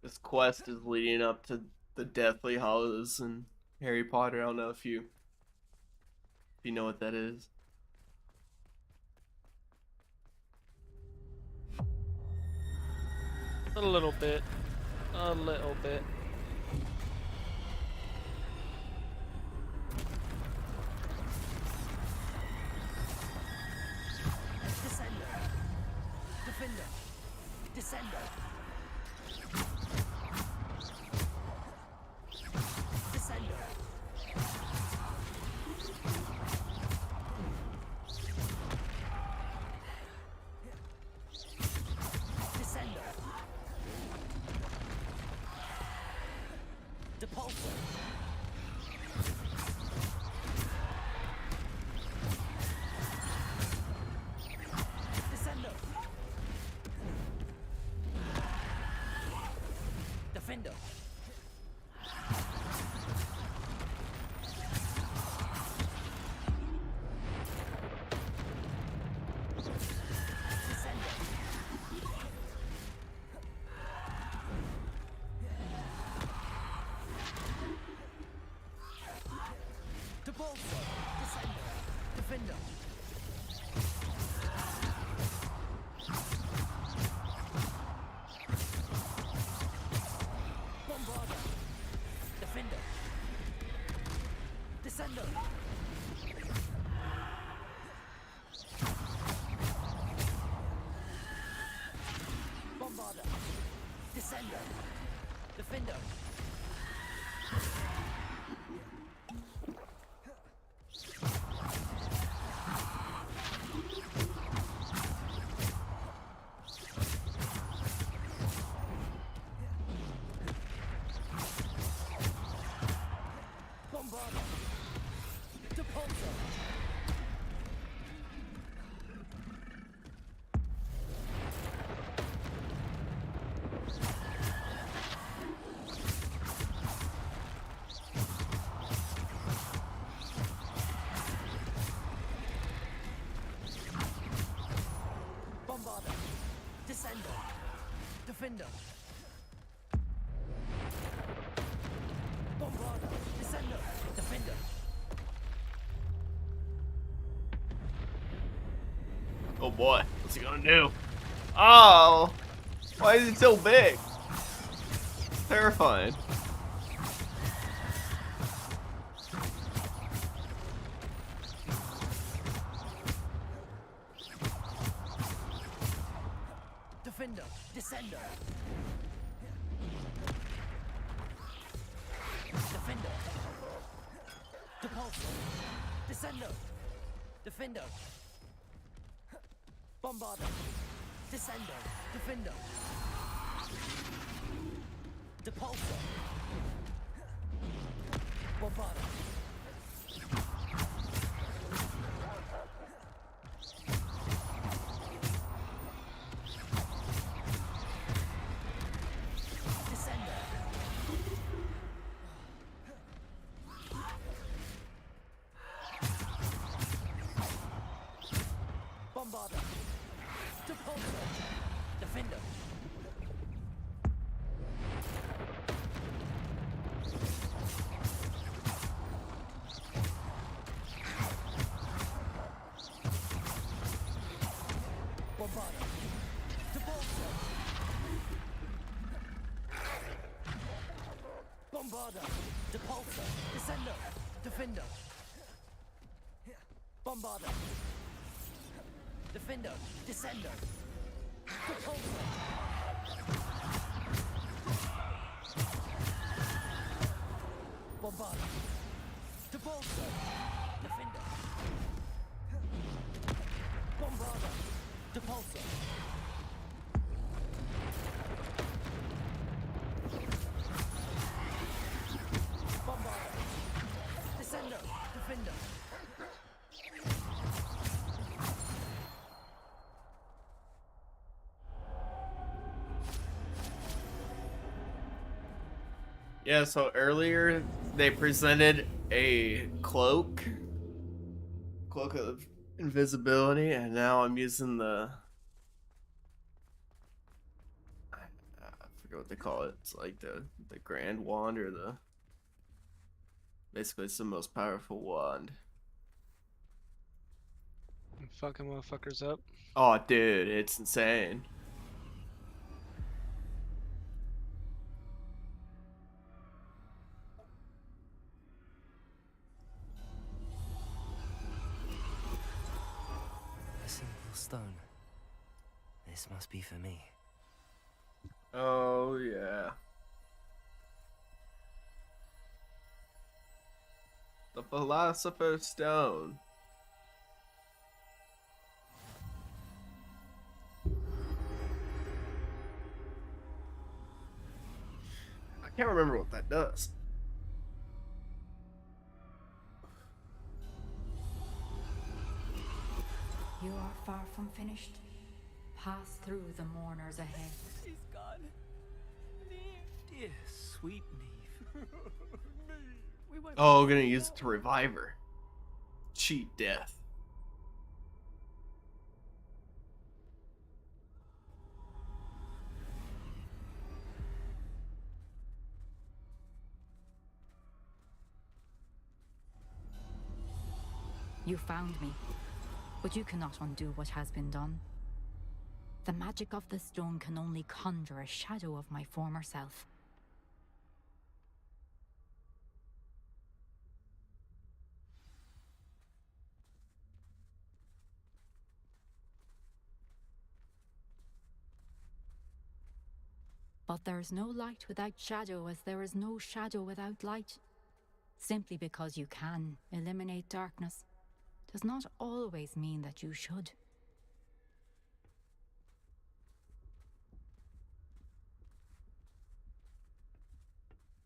This quest is leading up to the Deathly Hallows in Harry Potter. I don't know if you know what that is. A little bit. A little bit. Defender! Descender! Descender! Depulso. Descendo. Defendo. Depulso. Descendo. Defendo. Bombarda. Defendo. Descendo. Bombarda. Descendo. Defendo. Bombarda. Depulso. Bombarda. Descendo. Defendo. Bombarda. Descendo. Defendo. Oh boy, what's he gonna do? Oh! Why is he so big? Terrifying. Defendo. Descendo. Defendo. Depulso. Descendo. Defendo. Bombarda. Descendo. Defendo. Depulso. Bombarda. Descendo. Bombarda. Depulso. Defendo. Bombarda. Depulso. Bombarda. Depulso. Descendo. Defendo. Bombarda. Defendo. Descendo. Depulso. Bombarda. Depulso. Defendo. Bombarda. Depulso. Bombarda. Descendo. Defendo. Yeah, so earlier they presented a cloak of invisibility, and now I'm using the I forget what they call it. It's like the grand wand, or the basically it's the most powerful wand. I'm fucking motherfuckers up. Oh, dude, it's insane. A simple stone. This must be for me. Oh, yeah. The Philosopher's Stone. I can't remember what that does. You are far from finished. Pass through the mourners ahead. She's gone. Neve. Dear sweet Neve. We won't Oh, we're gonna use it to revive her. Cheat death. You found me, but you cannot undo what has been done. The magic of the stone can only conjure a shadow of my former self. But there is no light without shadow, as there is no shadow without light. Simply because you can eliminate darkness does not always mean that you should.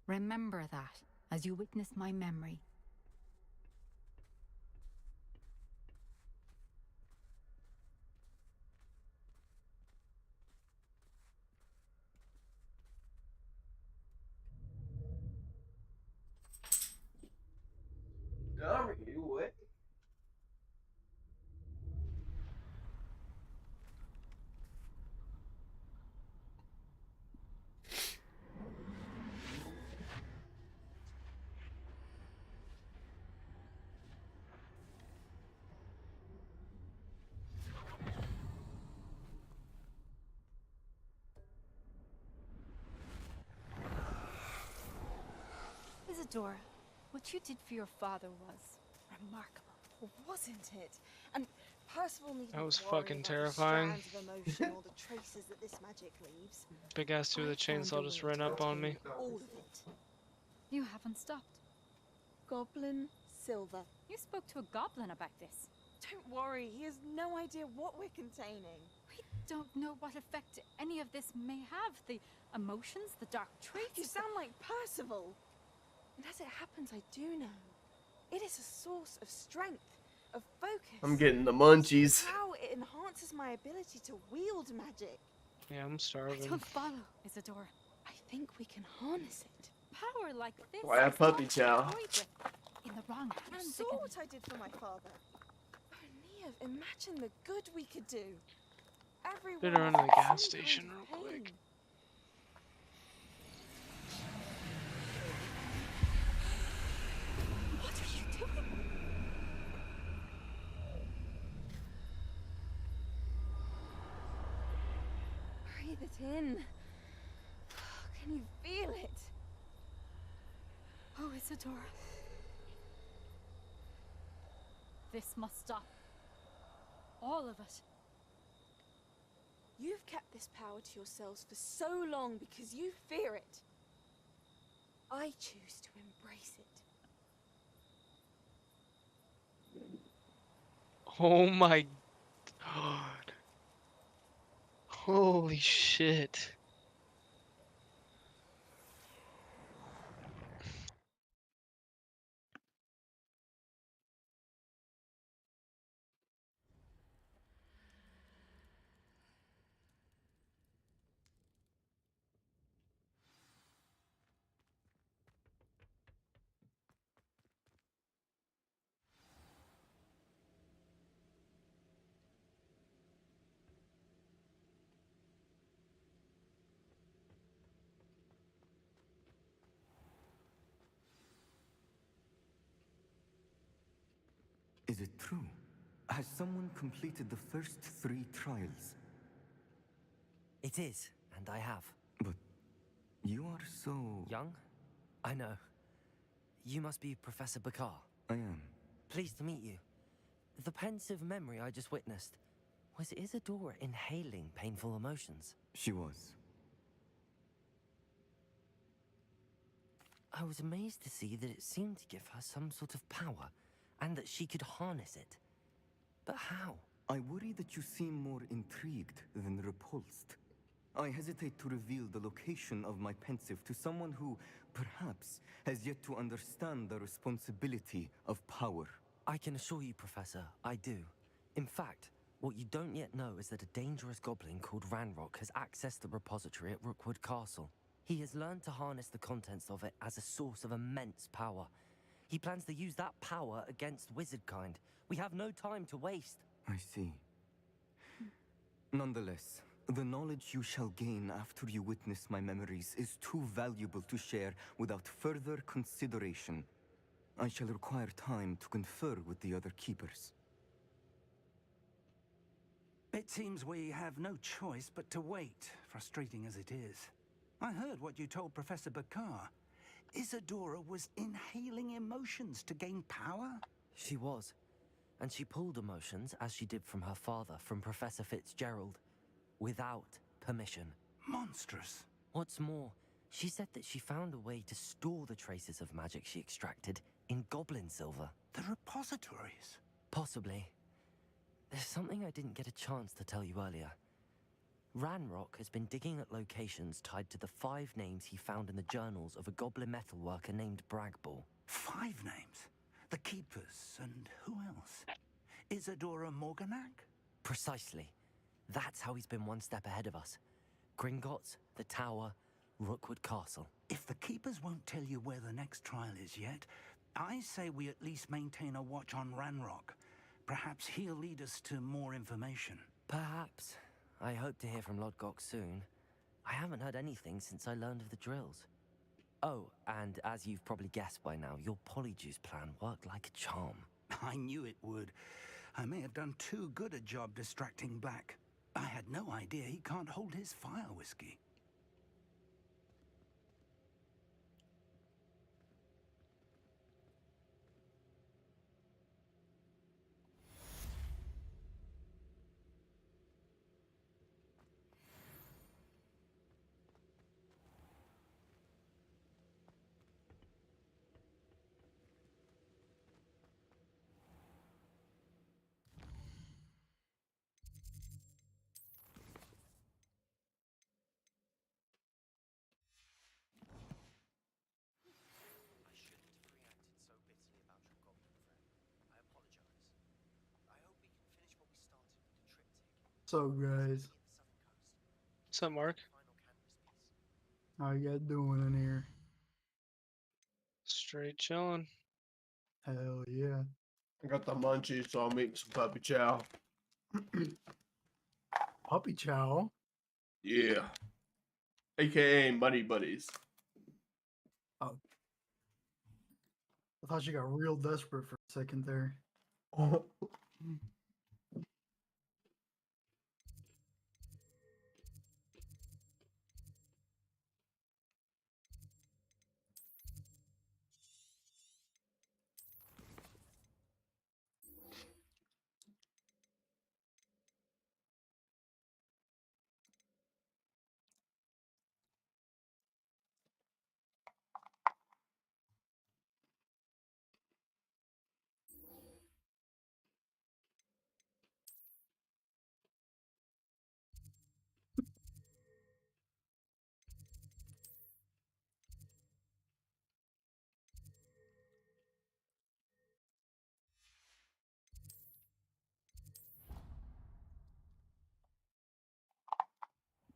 Remember that as you witness my memory. Are you what? Isadora, what you did for your father was remarkable, wasn't it? And Percival needn't That was worry fucking about terrifying. the strands of emotion or the traces that this magic leaves. Big ass dude with a chainsaw just ran up on me. All of it. You haven't stopped. Goblin Silver. You spoke to a goblin about this. Don't worry, he has no idea what we're containing. We don't know what effect any of this may have. The emotions, the dark traits. You sound like Percival. And as it happens, I do know. It is a source of strength, of focus. I'm getting the munchies. How it enhances my ability to wield magic. Yeah, I'm starving. Don't follow, Isadora. I think we can harness it. Power like this. Why a puppy chow? In the wrong You hands. saw what I did for my father. Oh, Neve, imagine the good we could do. Everyone Better run to the gas station real quick. What are you doing? Breathe it in. Can you feel it? Oh, Isadora. This must stop. All of it. You've kept this power to yourselves for so long because you fear it. I choose to embrace it. Oh my god. Holy shit. Is it true? Has someone completed the first 3 trials? It is, and I have. But you are so... Young? I know. You must be Professor Bakar. I am. Pleased to meet you. The pensive memory I just witnessed, was Isadora inhaling painful emotions? She was. I was amazed to see that it seemed to give her some sort of power, and that she could harness it. But how? I worry that you seem more intrigued than repulsed. I hesitate to reveal the location of my pensive to someone who, perhaps, has yet to understand the responsibility of power. I can assure you, Professor, I do. In fact, What you don't yet know is that a dangerous goblin called Ranrock has accessed the repository at Rookwood Castle. He has learned to harness the contents of it as a source of immense power. He plans to use that power against wizardkind. We have no time to waste. I see. Nonetheless, the knowledge you shall gain after you witness my memories is too valuable to share without further consideration. I shall require time to confer with the other keepers. It seems we have no choice but to wait, frustrating as it is. I heard what you told Professor Bakar. Isadora was inhaling emotions to gain power? She was. And she pulled emotions, as she did from her father, from Professor Fitzgerald, without permission. Monstrous. What's more, she said that she found a way to store the traces of magic she extracted in goblin silver. The repositories? Possibly. There's something I didn't get a chance to tell you earlier. Ranrock has been digging at locations tied to the 5 names he found in the journals of a goblin metalworker named Bragball. 5 names? The Keepers, and who else? Isadora Morganac? Precisely. That's how he's been one step ahead of us. Gringotts, the Tower, Rookwood Castle. If the Keepers won't tell you where the next trial is yet, I say we at least maintain a watch on Ranrock. Perhaps he'll lead us to more information. Perhaps. I hope to hear from Lodgok soon. I haven't heard anything since I learned of the drills. Oh, and as you've probably guessed by now, your Polyjuice plan worked like a charm. I knew it would. I may have done too good a job distracting Black. I had no idea he can't hold his fire whiskey. So guys, What's up, Mark? how you guys doing in here? Straight chilling. Hell yeah. I got the munchies, so I'm eating some puppy chow. Puppy chow? Yeah. AKA Muddy Buddies. Oh. I thought you got real desperate for a second there.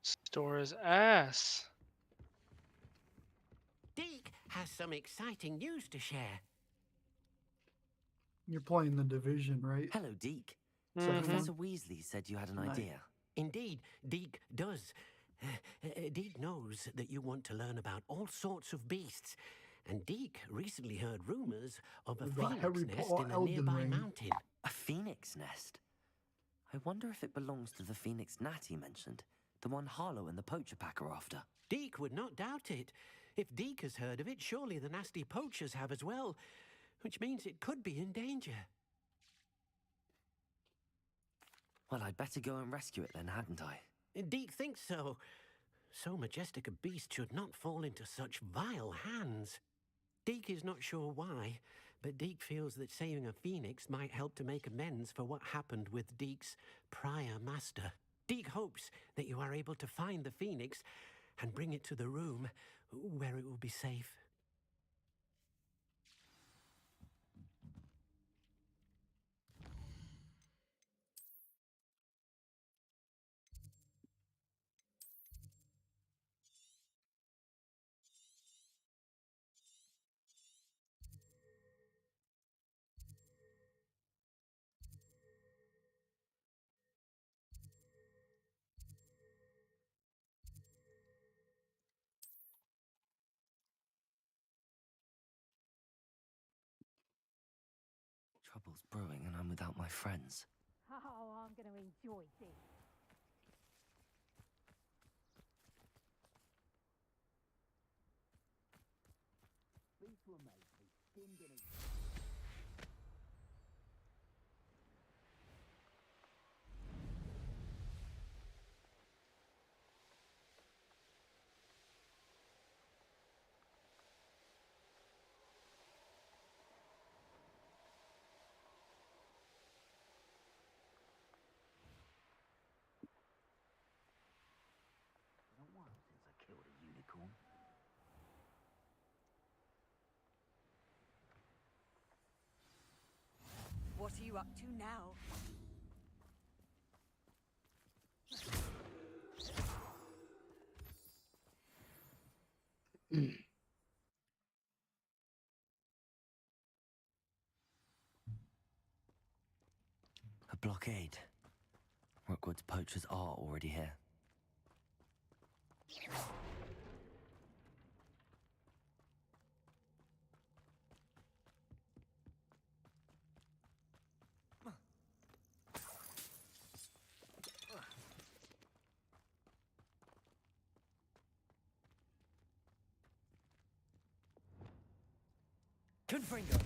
Store his ass. Deke has some exciting news to share. You're playing the Division, right? Hello, Deke. Mhm. Professor Weasley said you had an Nice. idea. Indeed, Deke does. Deke knows that you want to learn about all sorts of beasts, and Deke recently heard rumors of a What about phoenix Harry nest Potter in a Elden nearby Ring? mountain. A phoenix nest? I wonder if it belongs to the phoenix Natty mentioned. The one Harlow and the Poacher Pack are after. Deke would not doubt it. If Deke has heard of it, surely the nasty poachers have as well, which means it could be in danger. Well, I'd better go and rescue it then, hadn't I? Deke thinks so. So majestic a beast should not fall into such vile hands. Deke is not sure why, but Deke feels that saving a phoenix might help to make amends for what happened with Deke's prior master. Deke hopes that you are able to find the phoenix and bring it to the room where it will be safe. trouble's brewing and I'm without my friends. Oh, I'm going to enjoy this. Beef were made, they skinned and Not once since I killed a unicorn. What are you up to now? A blockade. Rookwood's poachers are already here. Confringo!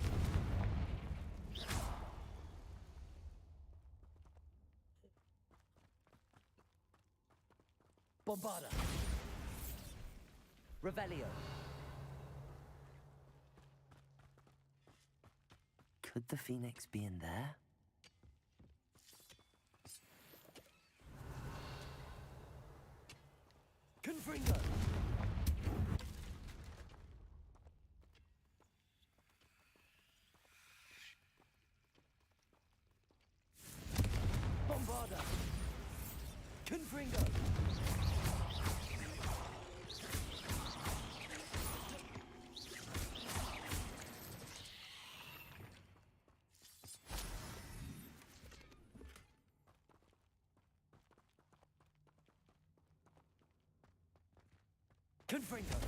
Bombarda! Revelio! Could the Phoenix be in there? Confringo! Bombarda! Confringo! Confringo!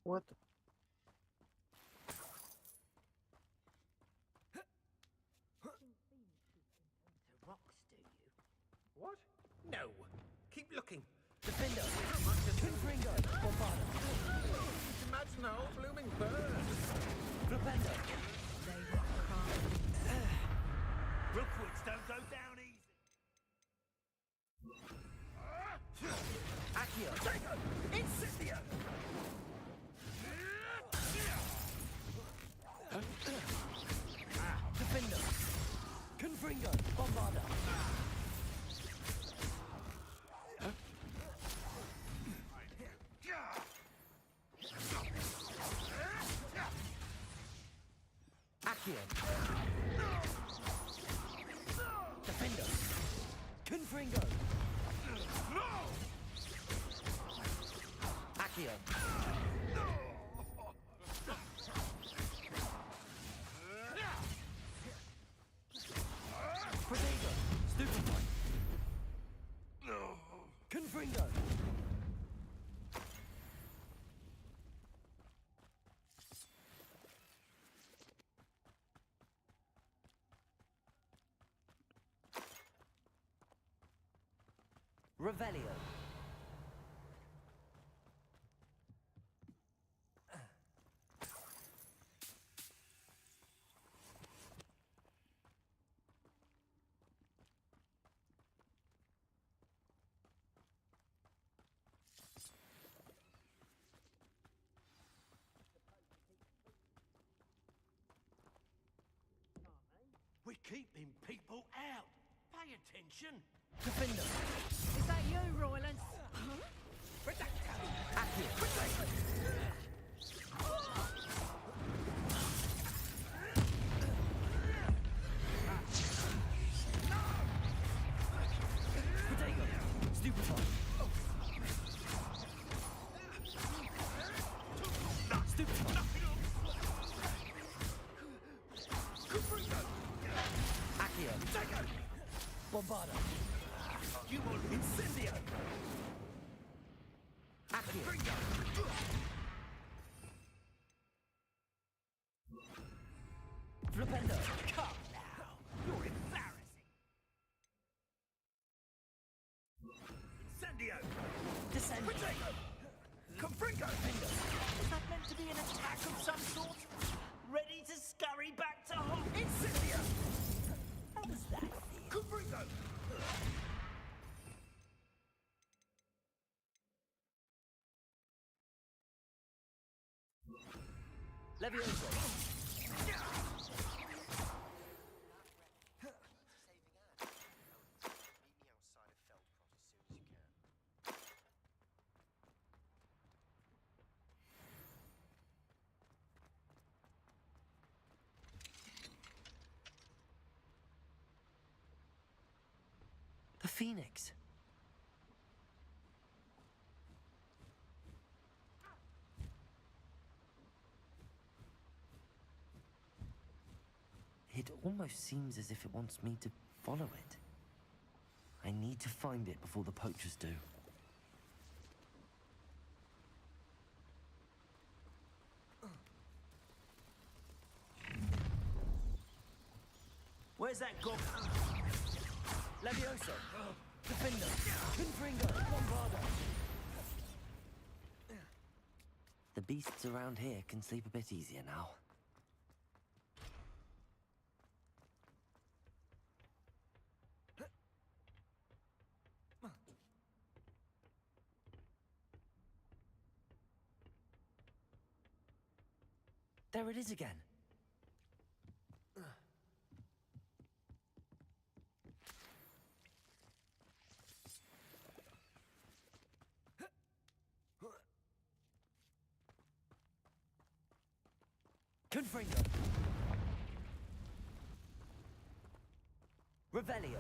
What the? To rocks, do you? What? No. Keep looking. Defender! How much is Confringo! Bombarda! Just imagine a whole blooming bird. Flipendo! They rock hard. Rookwoods don't go down easy. Accio! Incendio! Defender! Confringo! Bombarda! Accio! Defender! Confringo! Accio! Protego! Stupefy! Confringo! Revelio! We're keeping people out. Pay attention. Defender! Is that you, Roylance? Bombarda. You will incendio. Confringo. Flipendo. Come now. You're embarrassing. Incendio. Descendo. Confringo. Is that meant to be an attack of some sort? Ready to scurry back to home. Incendio. How does that feel? Confringo. Levioso. The Phoenix. It almost seems as if it wants me to follow it. I need to find it before the poachers do. Where's that gob? Levioso. Defender. Confringo. Bombarda. The beasts around here can sleep a bit easier now. There it is again. Confringo. Revelio.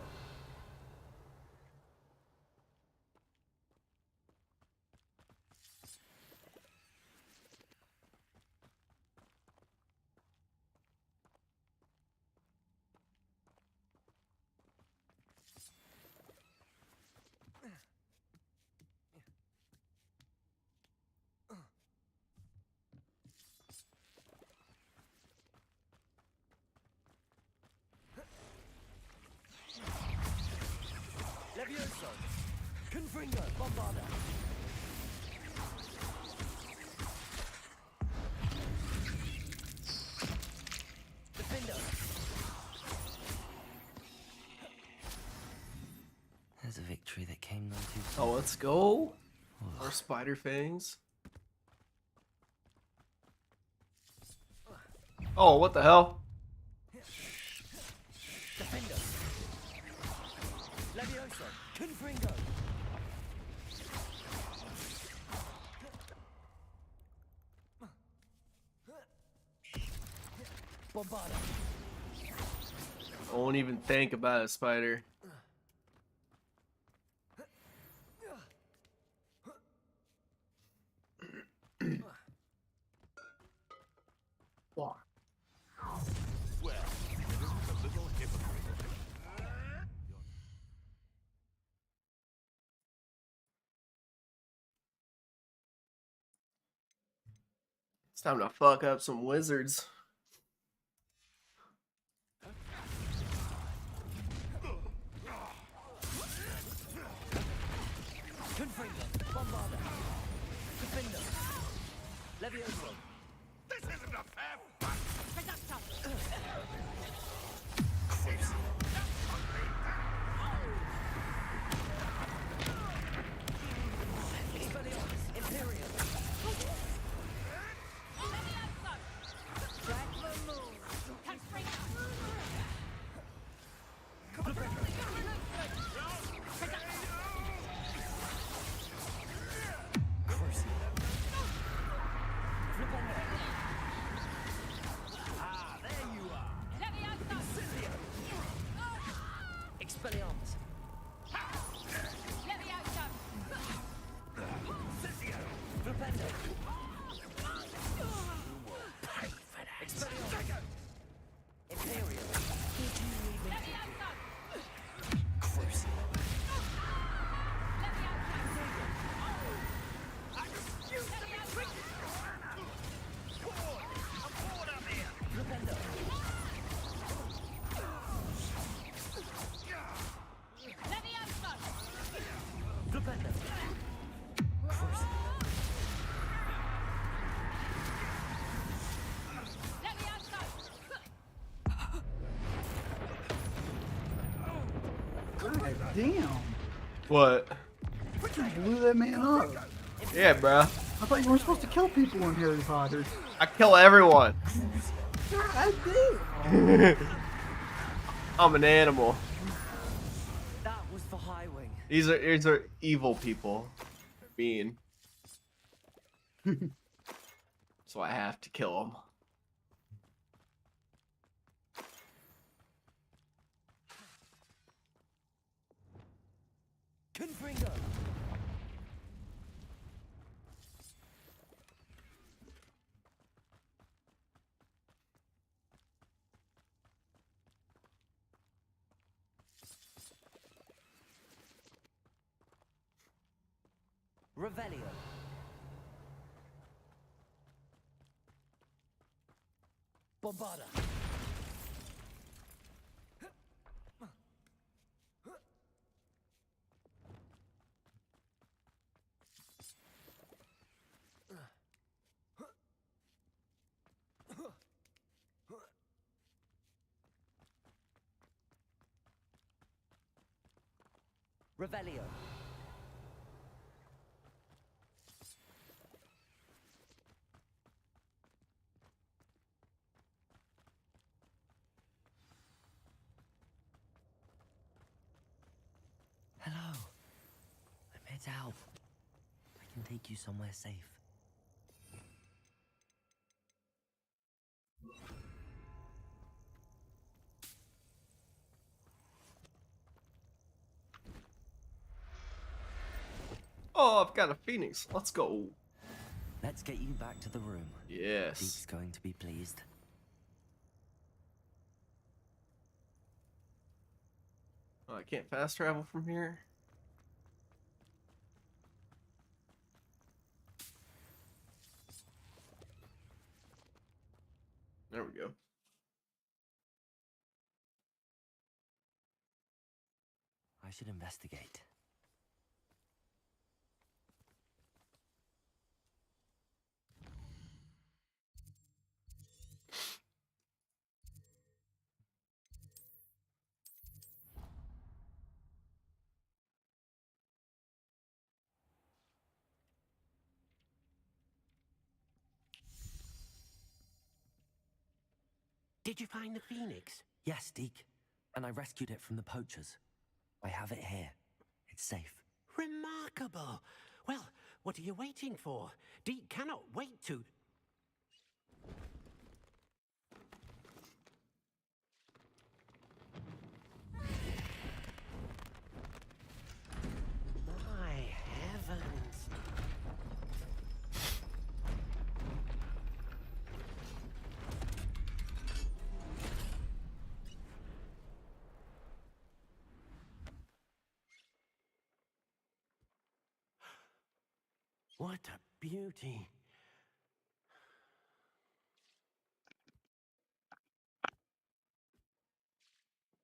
Levioso. Confringo. Bombarda. Defender. There's a victory that came none too Oh, let's go. More spider fangs. Oh, what the hell? Defender. Levioso. Confringo. Bombarda. I won't even think about a spider. Well, it isn't a little hypocrite. It's time to fuck up some wizards. Confringo. Bombarda. Defender. Levioso. This isn't a fair fight. Expelliarmus. Imperium. Ah, there you are. Incendio. Expelliarmus. Incendio. Flipendo. Pay for that. Expelliarmus. Imperium. God damn. What? You blew that man up. Yeah, bruh. I thought you weren't supposed to kill people in Harry Potter. I kill everyone. God damn. I'm an animal. That was for Highwing. These are evil people. Mean. So I have to kill them. Confringo. Revelio. Bombarda. Revelio. Hello. I'm here to help. I can take you somewhere safe. Oh, I've got a phoenix. Let's go. Let's get you back to the room. Yes. Deke's going to be pleased. Oh, I can't fast travel from here. There we go. I should investigate. Did you find the phoenix? Yes, Deke. And I rescued it from the poachers. I have it here. It's safe. Remarkable. Well, what are you waiting for? Deke cannot wait to... My heavens. What a beauty.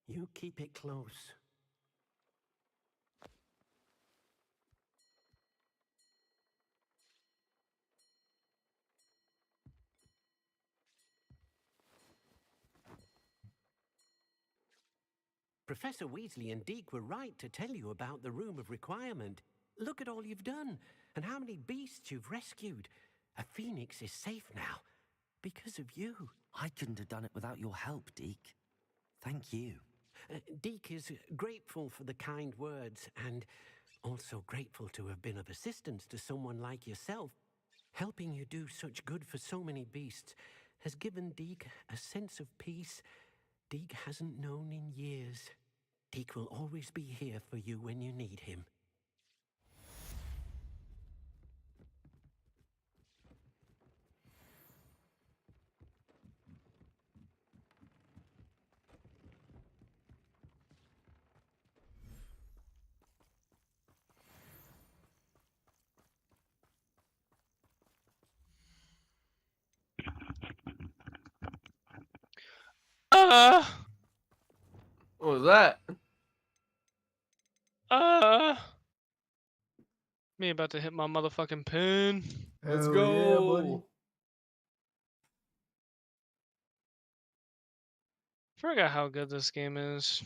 You keep it close. Professor Weasley and Deke were right to tell you about the Room of Requirement. Look at all you've done, and how many beasts you've rescued. A phoenix is safe now, because of you. I couldn't have done it without your help, Deke. Thank you. Deke is grateful for the kind words, and also grateful to have been of assistance to someone like yourself. Helping you do such good for so many beasts has given Deke a sense of peace Deke hasn't known in years. Deke will always be here for you when you need him. What was that? Me about to hit my motherfucking pin. Let's Hell go. yeah, buddy. Forgot how good this game is.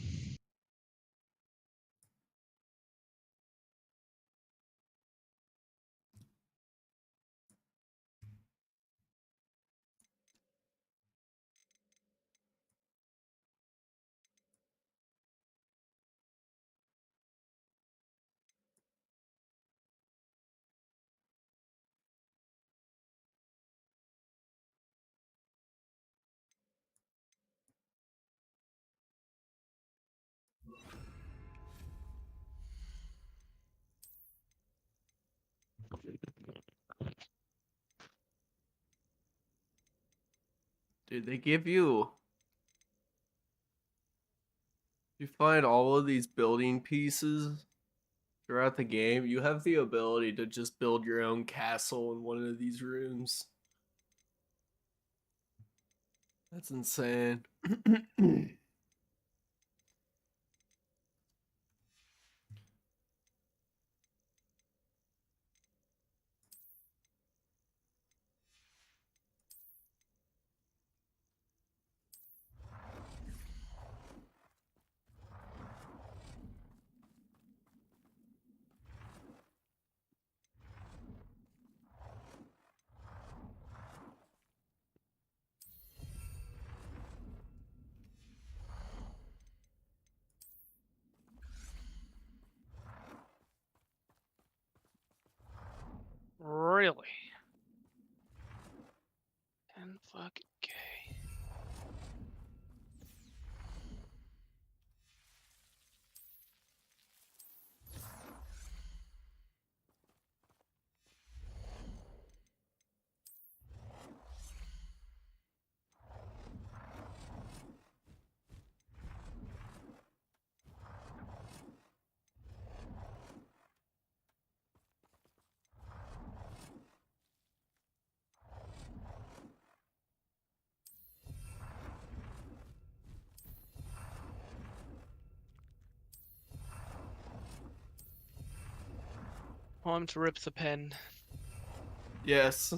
Dude, they give you. You find all of these building pieces throughout the game. You have the ability to just build your own castle in one of these rooms. That's insane. Really? And fucking K. Time to rip the pen. Yes.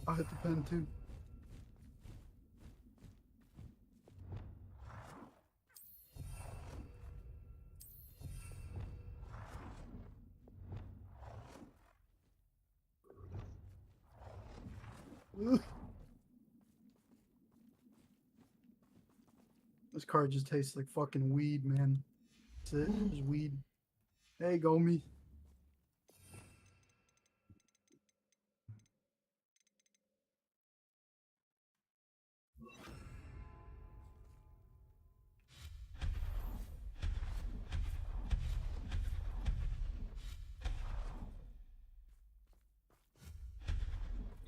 I hit the pen too. Ugh. This card just tastes like fucking weed, man. That's it. Just weed. Hey, go me.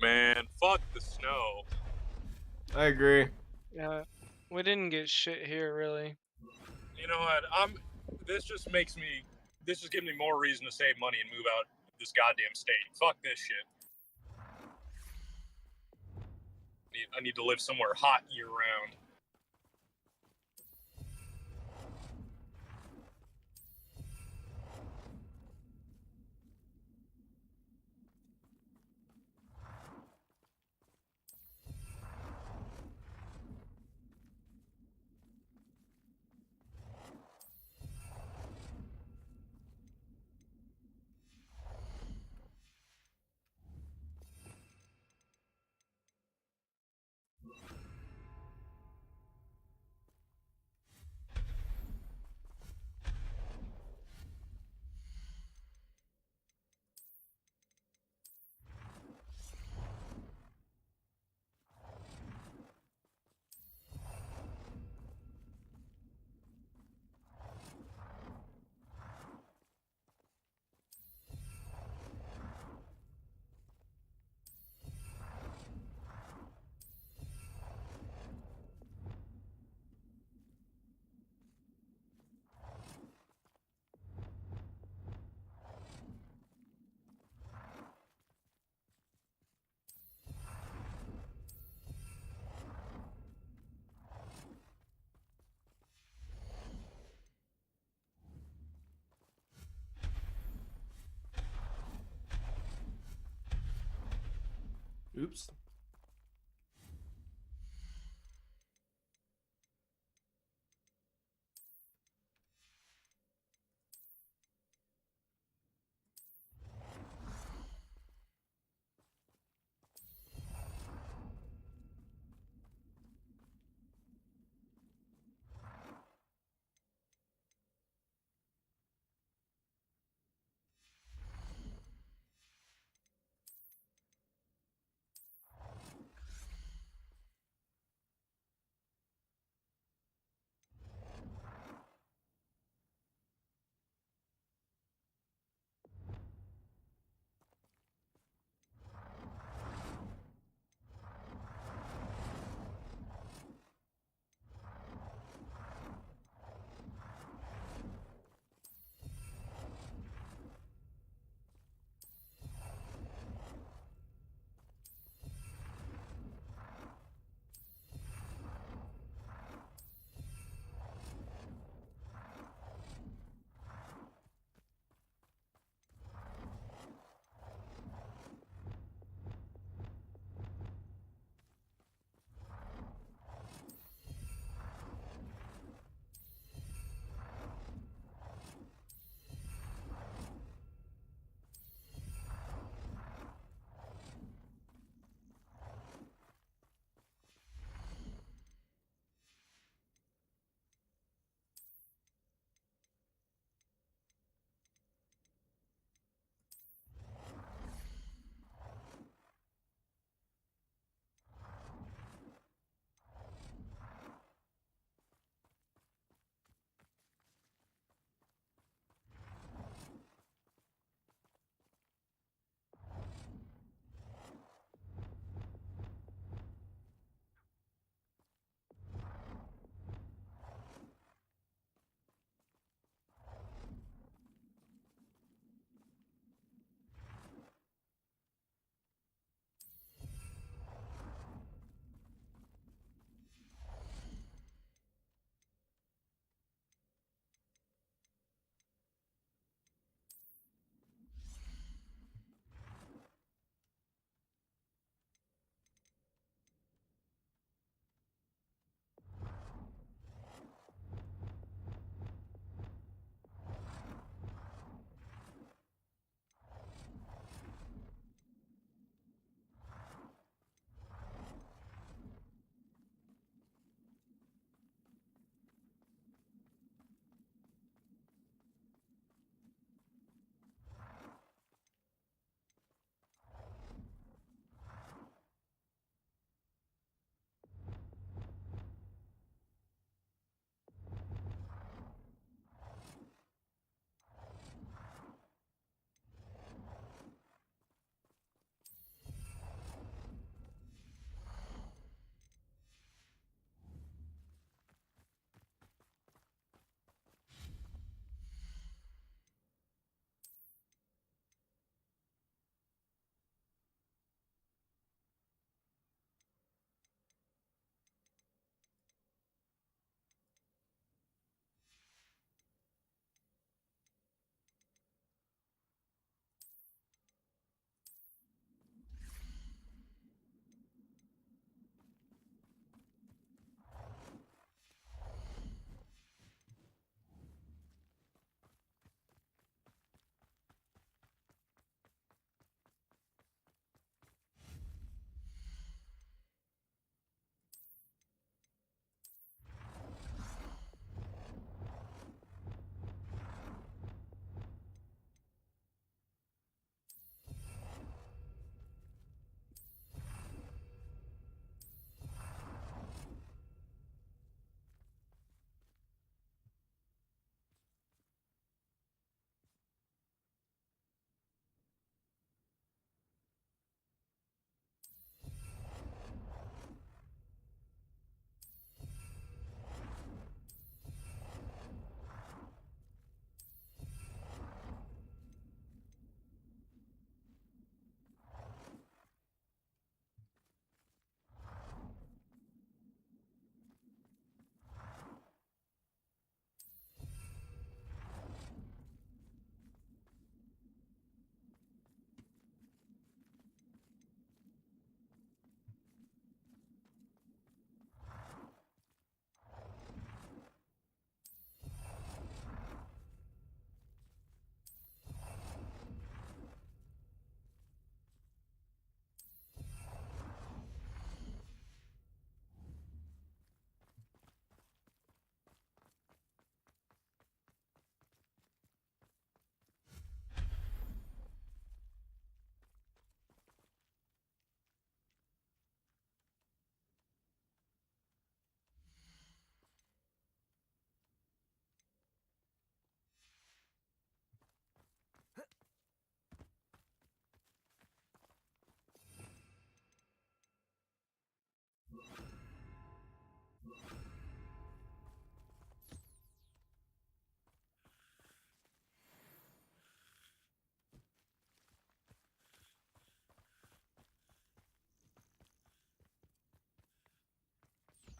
Man, fuck the snow. I agree. Yeah, we didn't get shit here, really. You know what? This just gives me more reason to save money and move out of this goddamn state. Fuck this shit. I need to live somewhere hot year round. Oops.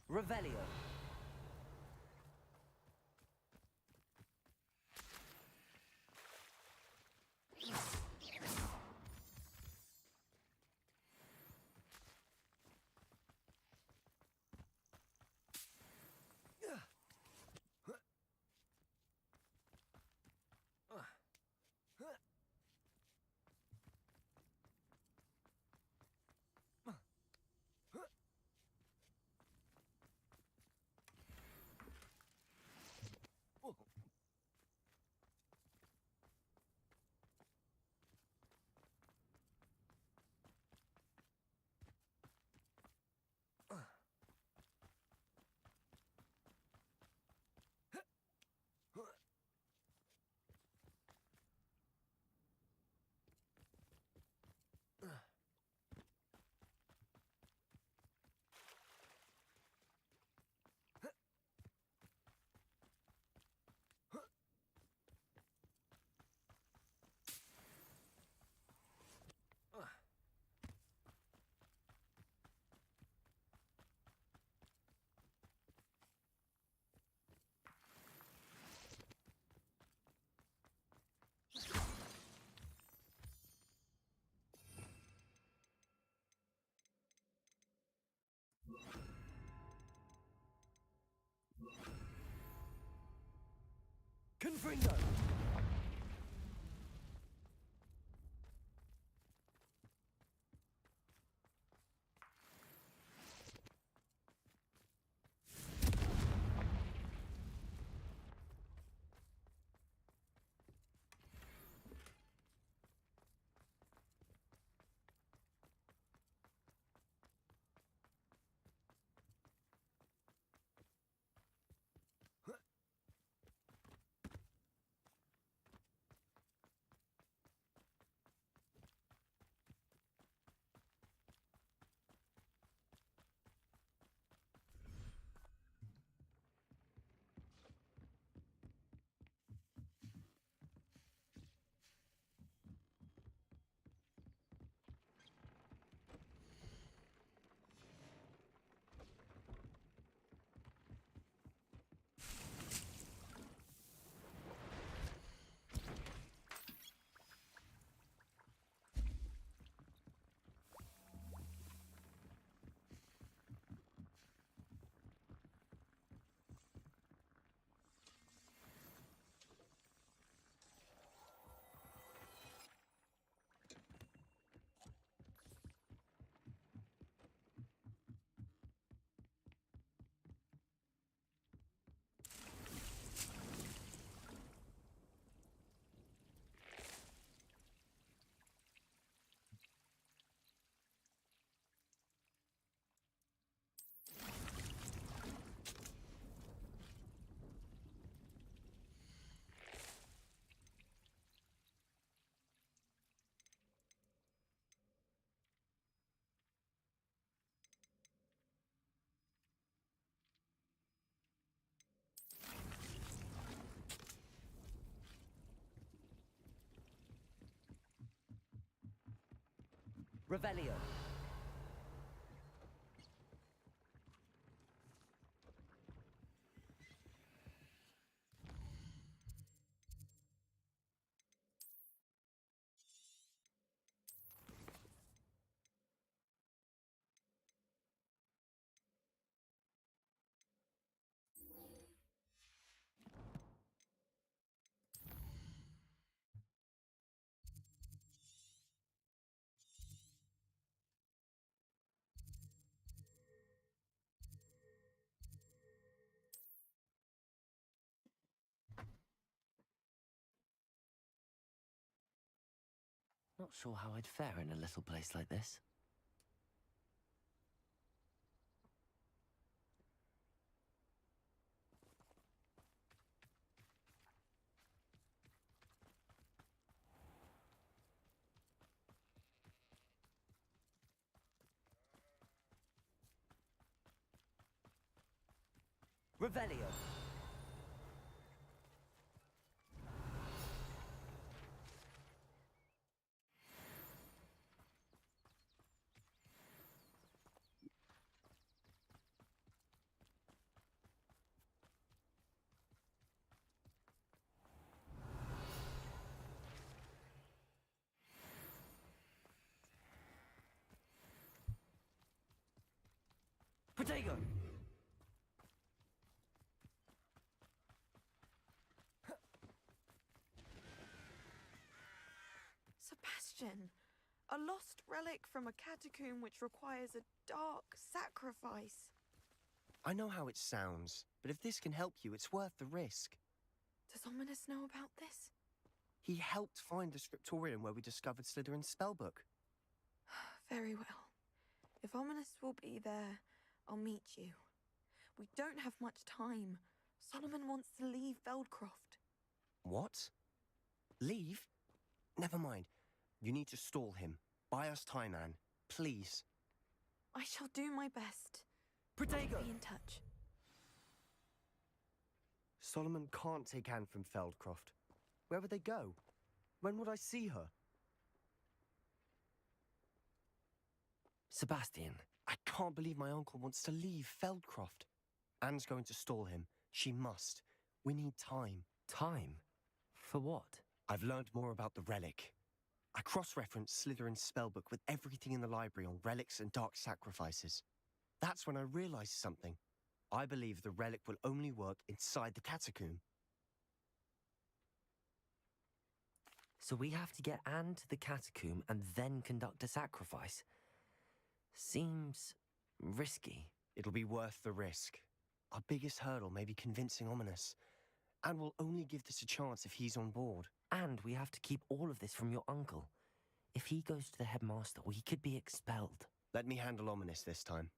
Revelio. Confringo! Revelio. Not sure how I'd fare in a little place like this. Revelio. Protego! Sebastian, a lost relic from a catacomb which requires a dark sacrifice. I know how it sounds, but if this can help you, it's worth the risk. Does Ominous know about this? He helped find the scriptorium where we discovered Slytherin's spellbook. Very well. If Ominous will be there, I'll meet you. We don't have much time. Solomon wants to leave Veldcroft. What? Leave? Never mind. You need to stall him. Buy us time, Anne. Please. I shall do my best. Protego! Be in touch. Solomon can't take Anne from Feldcroft. Where would they go? When would I see her? Sebastian, I can't believe my uncle wants to leave Feldcroft. Anne's going to stall him. She must. We need time. Time? For what? I've learned more about the relic. I cross-referenced Slytherin's spellbook with everything in the library on relics and dark sacrifices. That's when I realized something. I believe the relic will only work inside the catacomb. So we have to get Anne to the catacomb and then conduct a sacrifice. Seems risky. It'll be worth the risk. Our biggest hurdle may be convincing Ominous. And we'll only give this a chance if he's on board. And we have to keep all of this from your uncle. If he goes to the headmaster, he could be expelled. Let me handle Ominous this time.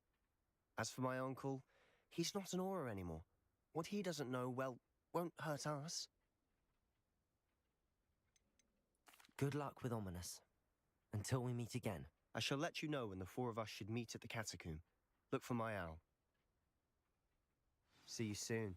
As for my uncle, he's not an Auror anymore. What he doesn't know, well, won't hurt us. Good luck with Ominous. Until we meet again. I shall let you know when the four of us should meet at the catacomb. Look for my owl. See you soon.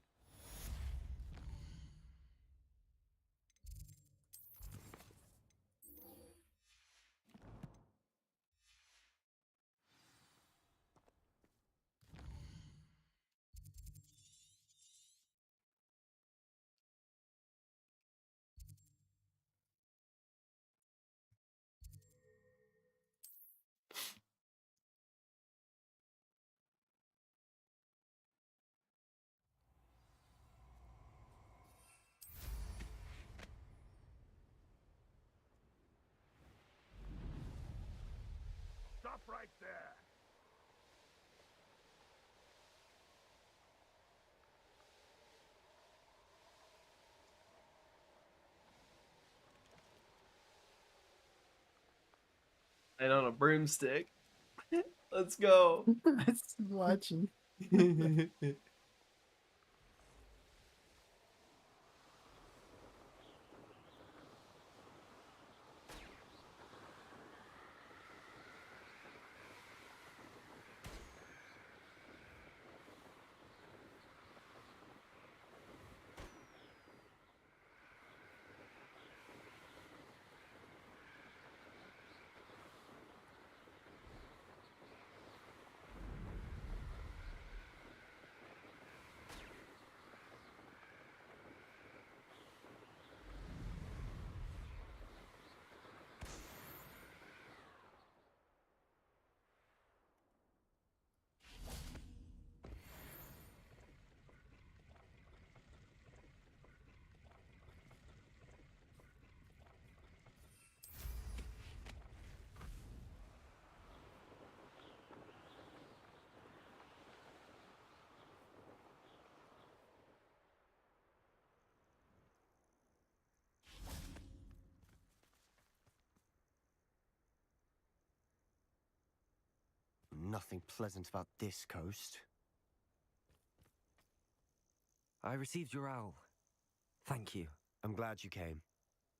Stop right there. And on a broomstick. Let's go. I'm watching. Nothing pleasant about this coast. I received your owl. Thank you. I'm glad you came.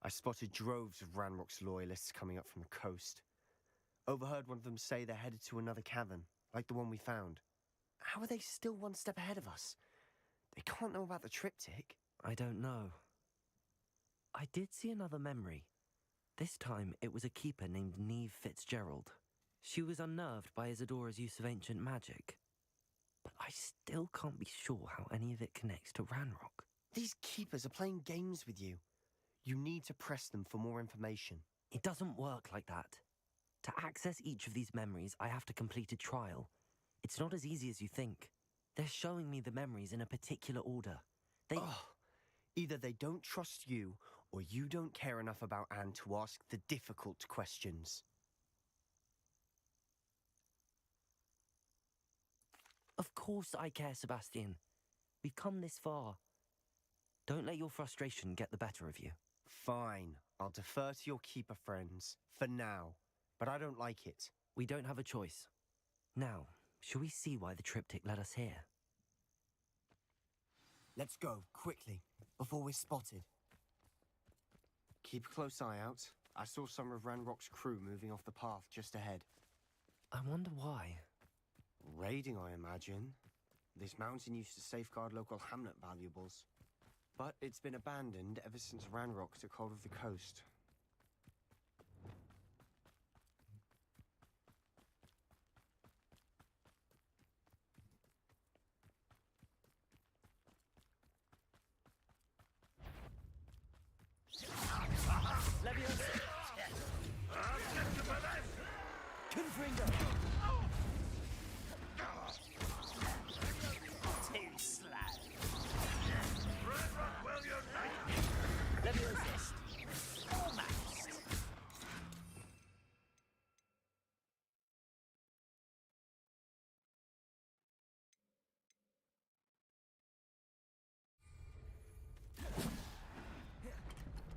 I spotted droves of Ranrock's loyalists coming up from the coast. Overheard one of them say they're headed to another cavern, like the one we found. How are they still one step ahead of us? They can't know about the triptych. I don't know. I did see another memory. This time it was a keeper named Neve Fitzgerald. She was unnerved by Isadora's use of ancient magic. But I still can't be sure how any of it connects to Ranrock. These keepers are playing games with you. You need to press them for more information. It doesn't work like that. To access each of these memories, I have to complete a trial. It's not as easy as you think. They're showing me the memories in a particular order. Either they don't trust you, or you don't care enough about Anne to ask the difficult questions. Of course I care, Sebastian. We've come this far. Don't let your frustration get the better of you. Fine, I'll defer to your keeper friends, for now. But I don't like it. We don't have a choice. Now, shall we see why the triptych led us here? Let's go, quickly, before we're spotted. Keep a close eye out. I saw some of Ranrock's crew moving off the path just ahead. I wonder why. Raiding, I imagine. This mountain used to safeguard local hamlet valuables. But it's been abandoned ever since Ranrock took hold of the coast.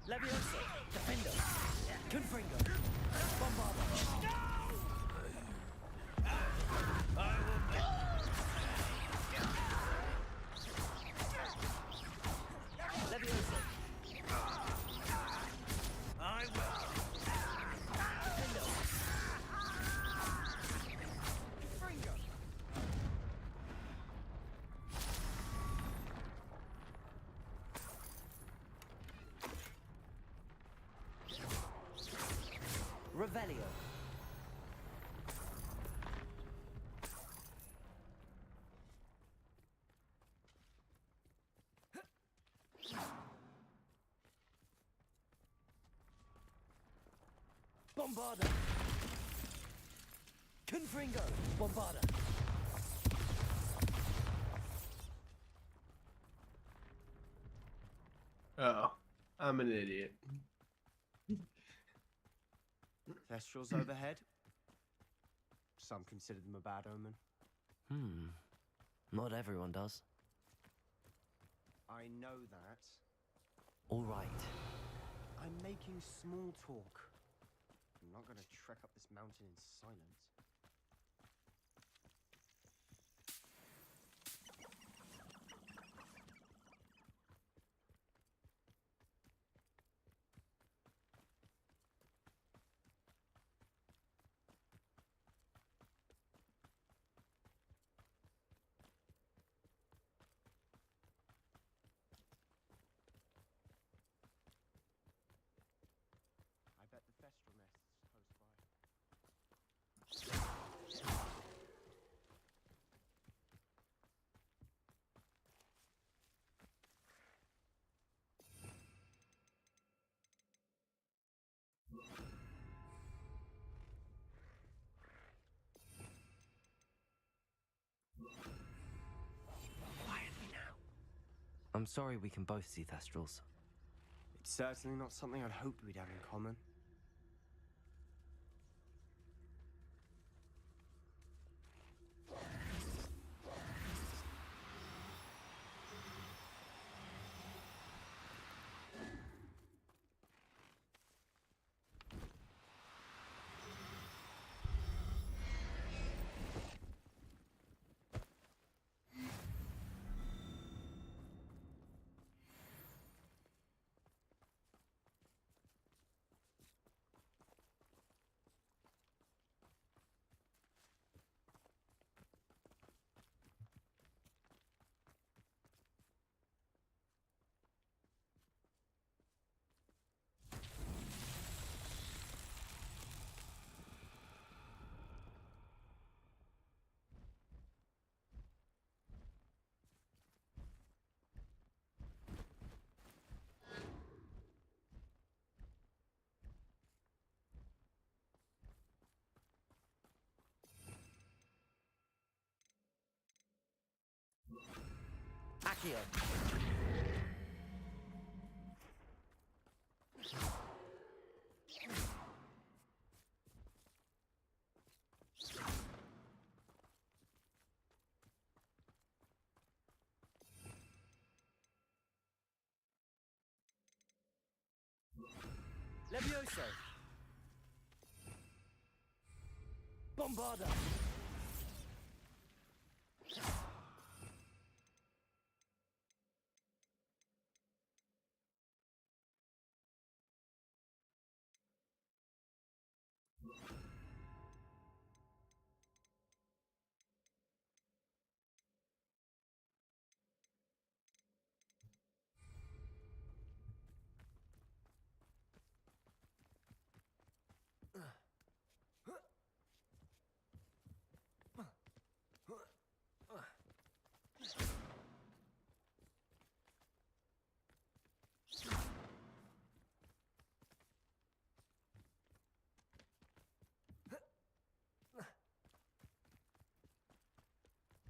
Leviosa, Defender, Confringo, Bombarda. Leviosa. I will. Defender. Confringo. Revelio. Bombarda. Confringo. Bombarda. Oh, I'm an idiot. Thestrals overhead. Some consider them a bad omen. Not everyone does. I know that. All right. I'm making small talk. I'm not going to trek up this mountain in silence. I bet the Thestral nest's close by. Quietly now. I'm sorry we can both see Thestrals. It's certainly not something I'd hoped we'd have in common. Accio. Levioso. Bombarda.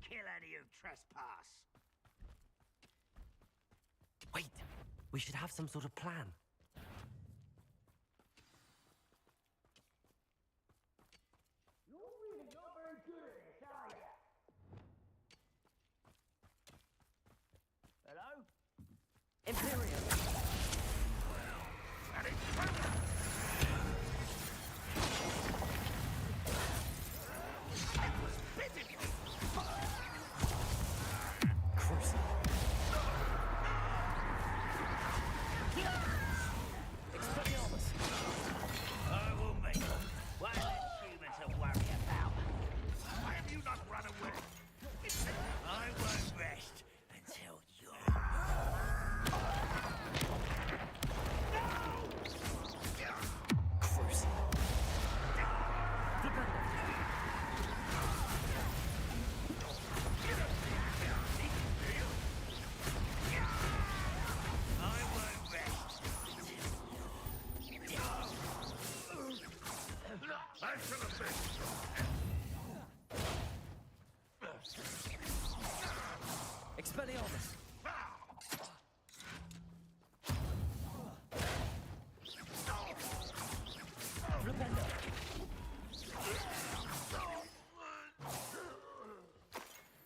Kill any who trespass. Wait, we should have some sort of plan. You're really not very good at this, are you? Hello? Imperium! I will make them. Why let humans to worry about? Why have you not run away? I won't rest until you're... I won't rest I should have been. Expelliarmus.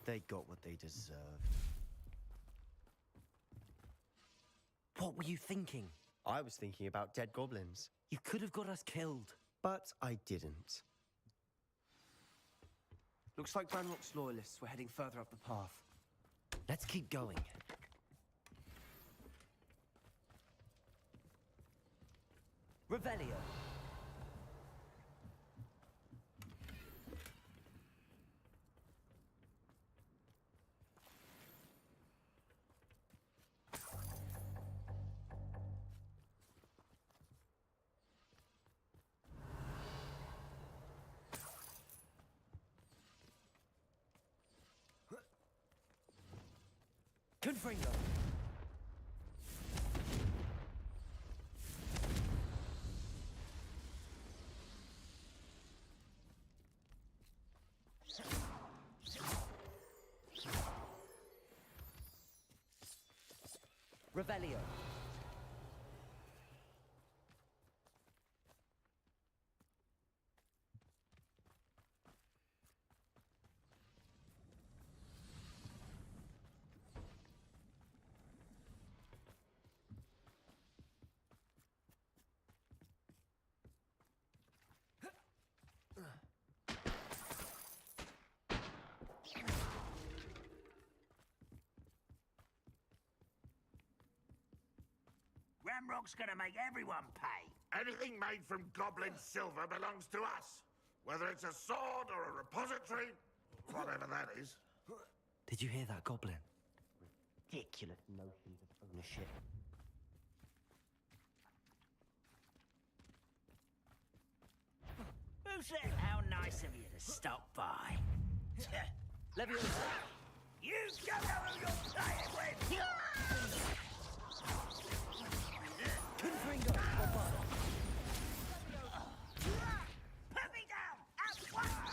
They got what they deserved. What were you thinking? I was thinking about dead goblins. You could have got us killed. But I didn't. Looks like Ranrock's loyalists were heading further up the path. Let's keep going. Revelio. Confringo. Revelio. Ramrock's gonna make everyone pay. Anything made from goblin silver belongs to us. Whether it's a sword or a repository, whatever that is. Did you hear that, Goblin? Ridiculous notions of ownership. Who said how nice of you to stop by? Leviosa. You don't know who you're playing with! Confringo. Bombarda. Put me down! At once!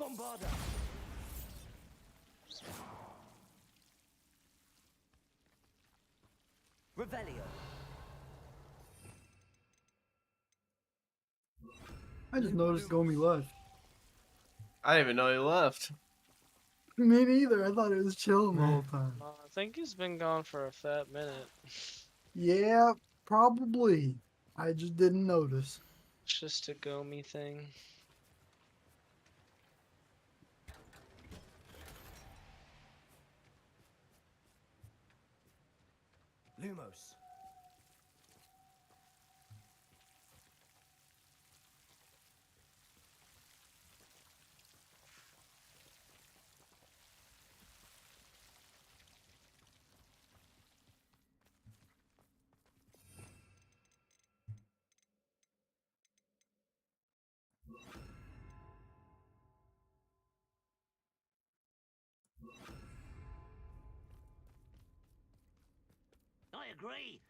Bombarda! Revelio! I just noticed Gomi left. I didn't even know he left. Me neither. I thought it was chilling the whole time. I think he's been gone for a fat minute. Yeah, probably. I just didn't notice. It's just a Gomi thing. Lumos. I agree.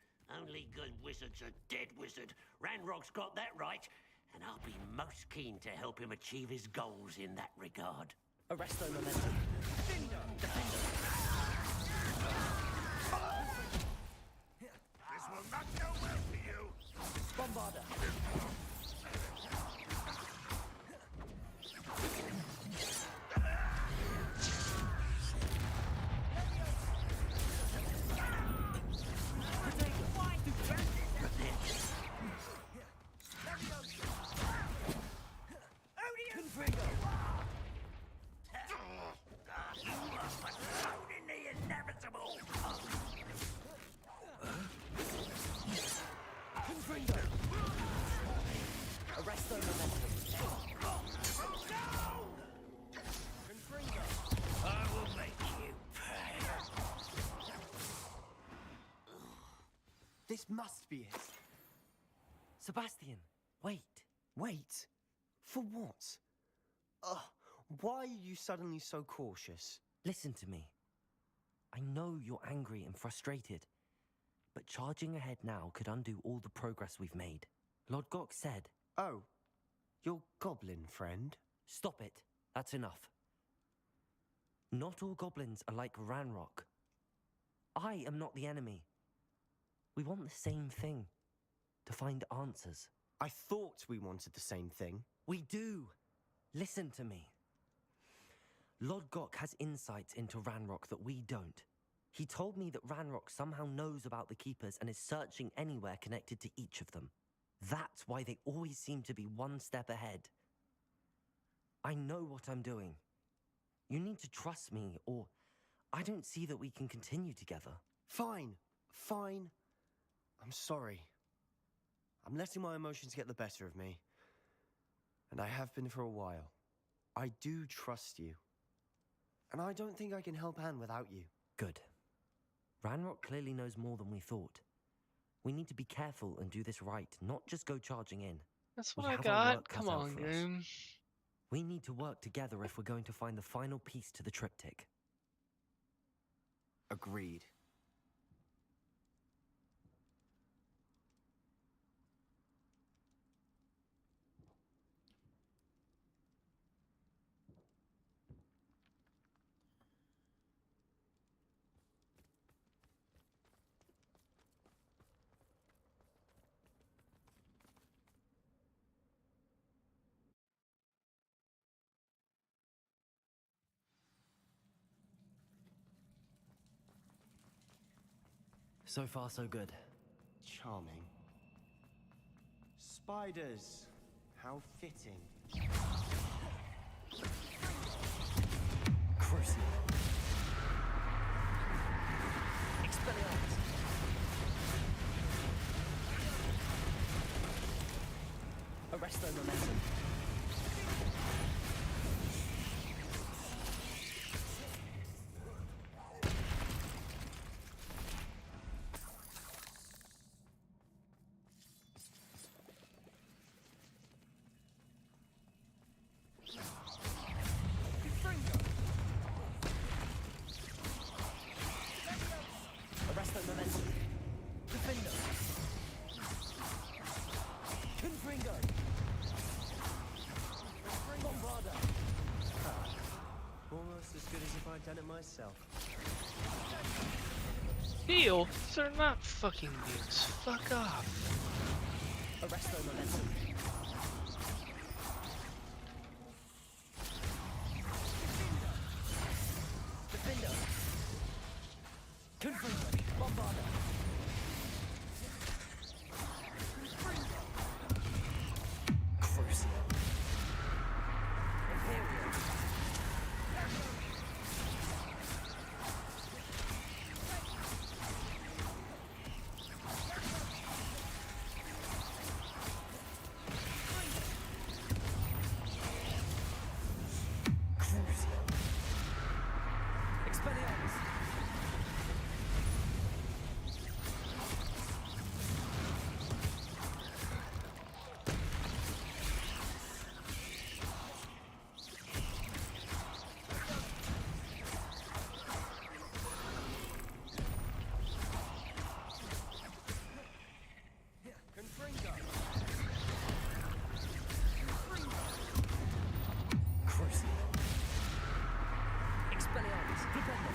Only good wizard's a dead wizard. Ranrock's got that right, and I'll be most keen to help him achieve his goals in that regard. Arresto momentum. This will not go well for you. Bombarda! Arresto momentum. I will make you pay. This must be it. Sebastian, wait. Wait. For what? Why are you suddenly so cautious? Listen to me. I know you're angry and frustrated, but charging ahead now could undo all the progress we've made. Lord Gok said... Oh, your goblin friend? Stop it. That's enough. Not all goblins are like Ranrock. I am not the enemy. We want the same thing. To find answers. I thought we wanted the same thing. We do. Listen to me. Lord Gok has insights into Ranrock that we don't. He told me that Ranrock somehow knows about the Keepers and is searching anywhere connected to each of them. That's why they always seem to be one step ahead. I know what I'm doing. You need to trust me, or I don't see that we can continue together. Fine. I'm sorry. I'm letting my emotions get the better of me. And I have been for a while. I do trust you. And I don't think I can help Anne without you. Good. Ranrock clearly knows more than we thought. We need to be careful and do this right, not just go charging in. That's We what I have our got. work cut Come out on, for us. game. We need to work together if we're going to find the final piece to the triptych. Agreed. So far, so good. Charming. Spiders. How fitting. Crucial. Expelliarmus. Arresto momentum. Arresto momentum. Defender. Confringo. myself. Heal? They're not fucking mutants. Fuck off. Arresto momentum. Defender. Confringo. Bombarder. Crucial. Imperial. Expelliarmus. Confringo. Crucial. Expelliarmus. Defender.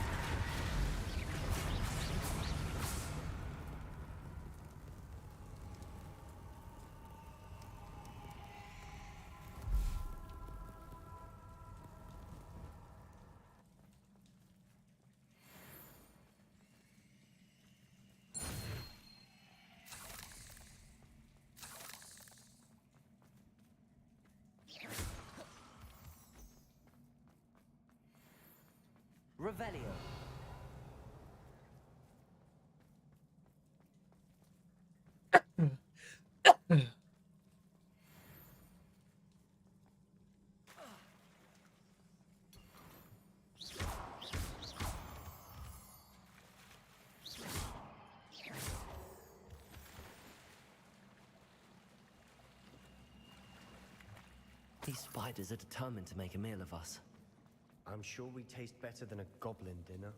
Revelio. These spiders are determined to make a meal of us. I'm sure we taste better than a goblin dinner.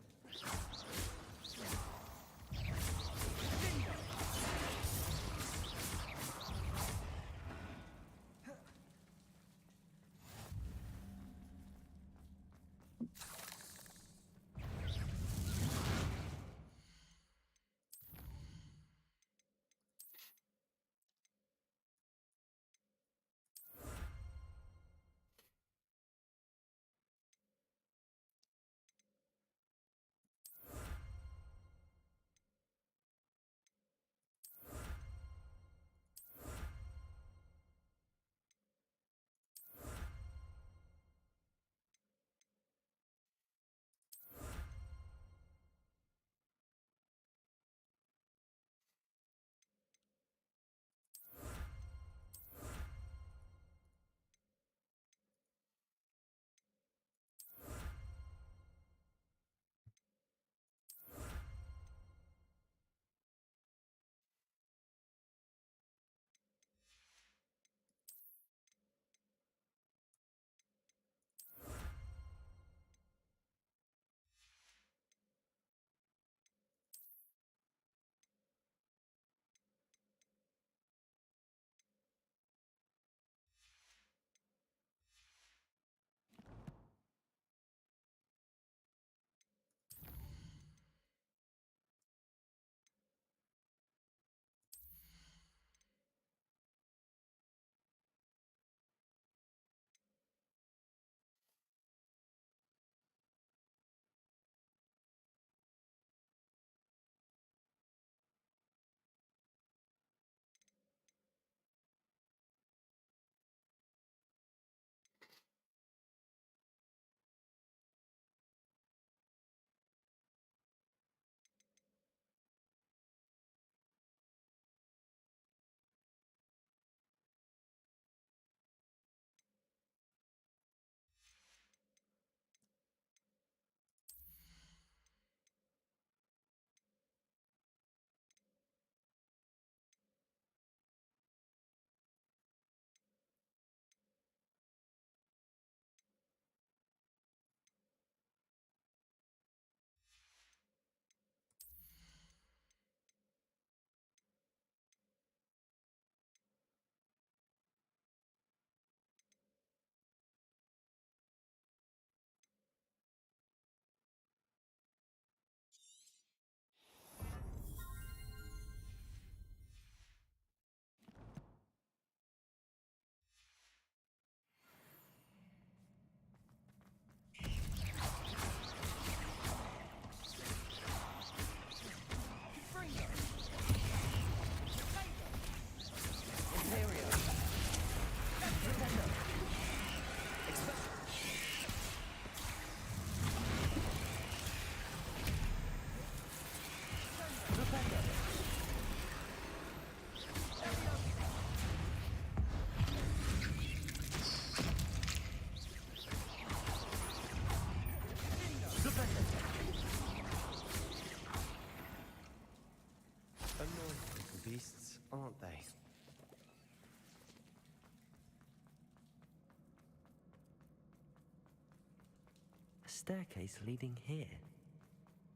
staircase leading here.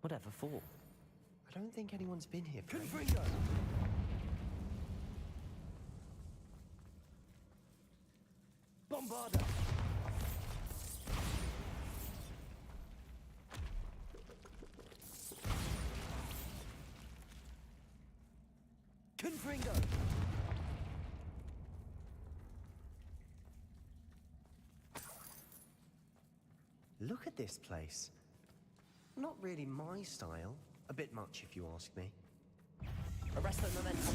Whatever for? I don't think anyone's been here for Confringo! Bombarda! Confringo! Look at this place. Not really my style. A bit much, if you ask me. Arrest the momentum.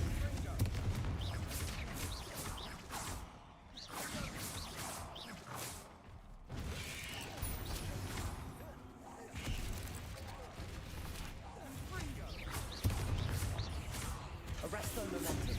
Arrest the momentum.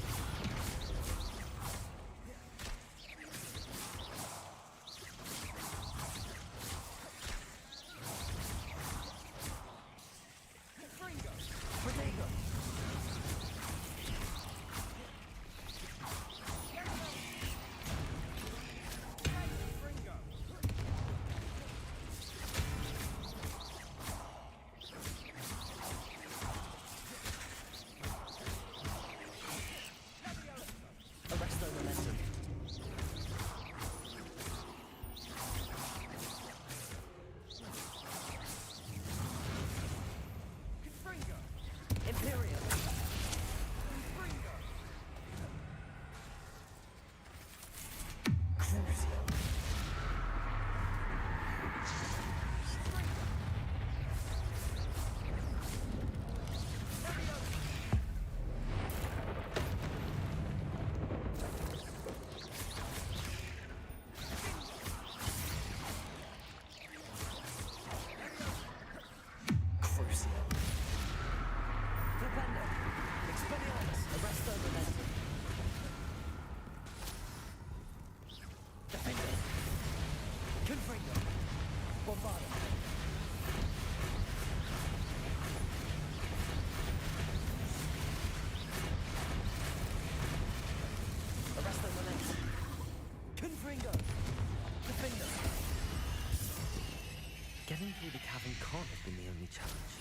Getting through the cavern can't have been the only challenge.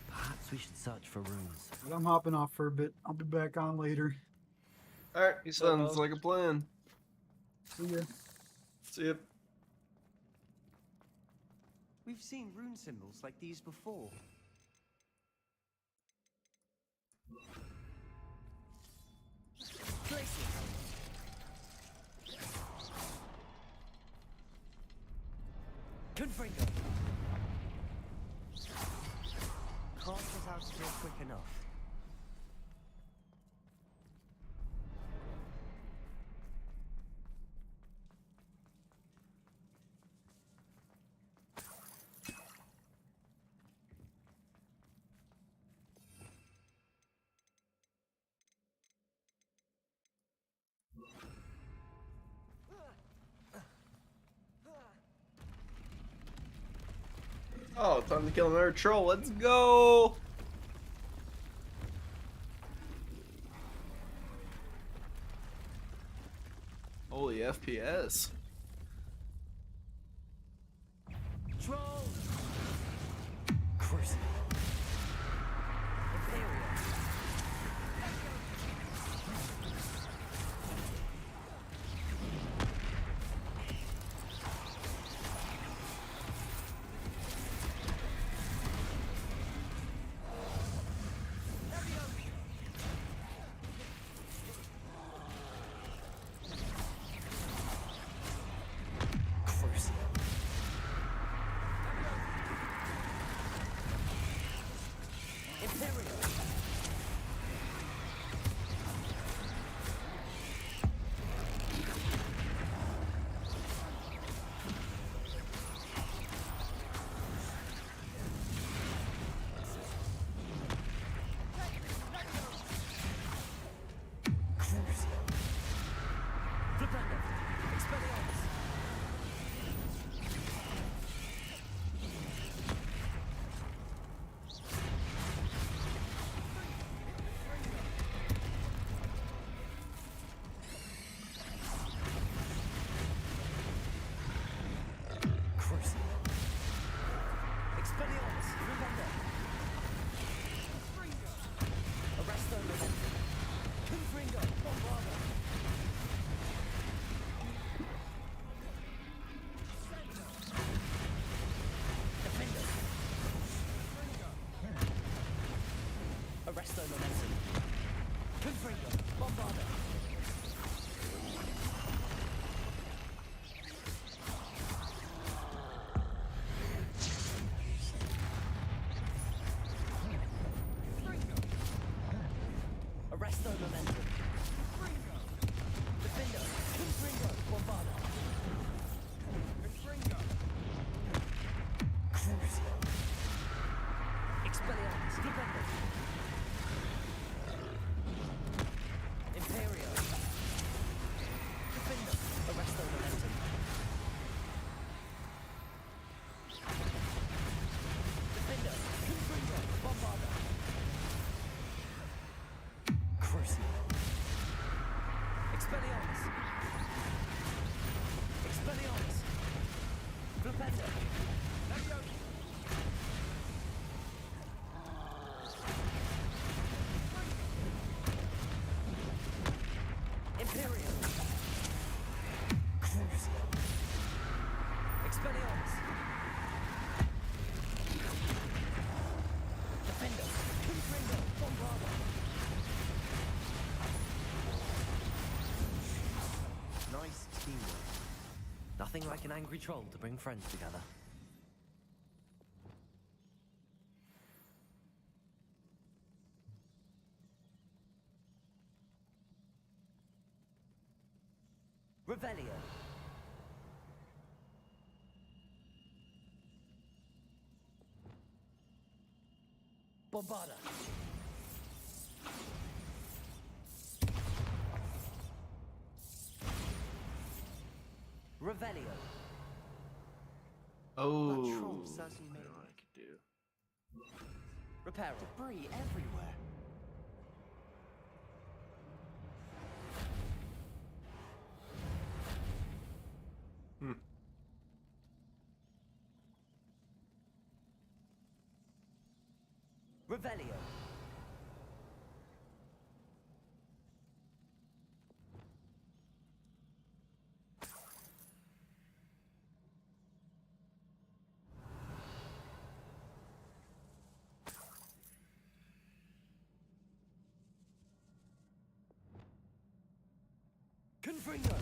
Perhaps we should search for runes. But I'm hopping off for a bit. I'll be back on later. Alright, sounds like a plan. See ya. See ya. We've seen rune symbols like these before. Confringo! Can't get out of here quick enough. Oh, time to kill another troll. Let's go! Holy FPS. Troll! Cruising. Imperial. Arresto momentum. Confringo. Bombarda. Arresto momentum. Defendo. Confringo. Bombarda. Confringo. Crucio. Expelliarmus. Defendo. Imperio. Defendo. Arresto momentum. Defendo. Confringo. Bombarda. Crucio. Expelliarmus. Expelliarmus. Flipendo. Leviosa. Imperio. Crucio. Expelliarmus. Defendo. Confringo. Bombarda. Nice teamwork. Nothing like an angry troll to bring friends together. Revelio. Bombarda. Revelio. Oh, That troll certainly I made know what it. I could do. Reparo. Debris everywhere. Revelio. Confringo.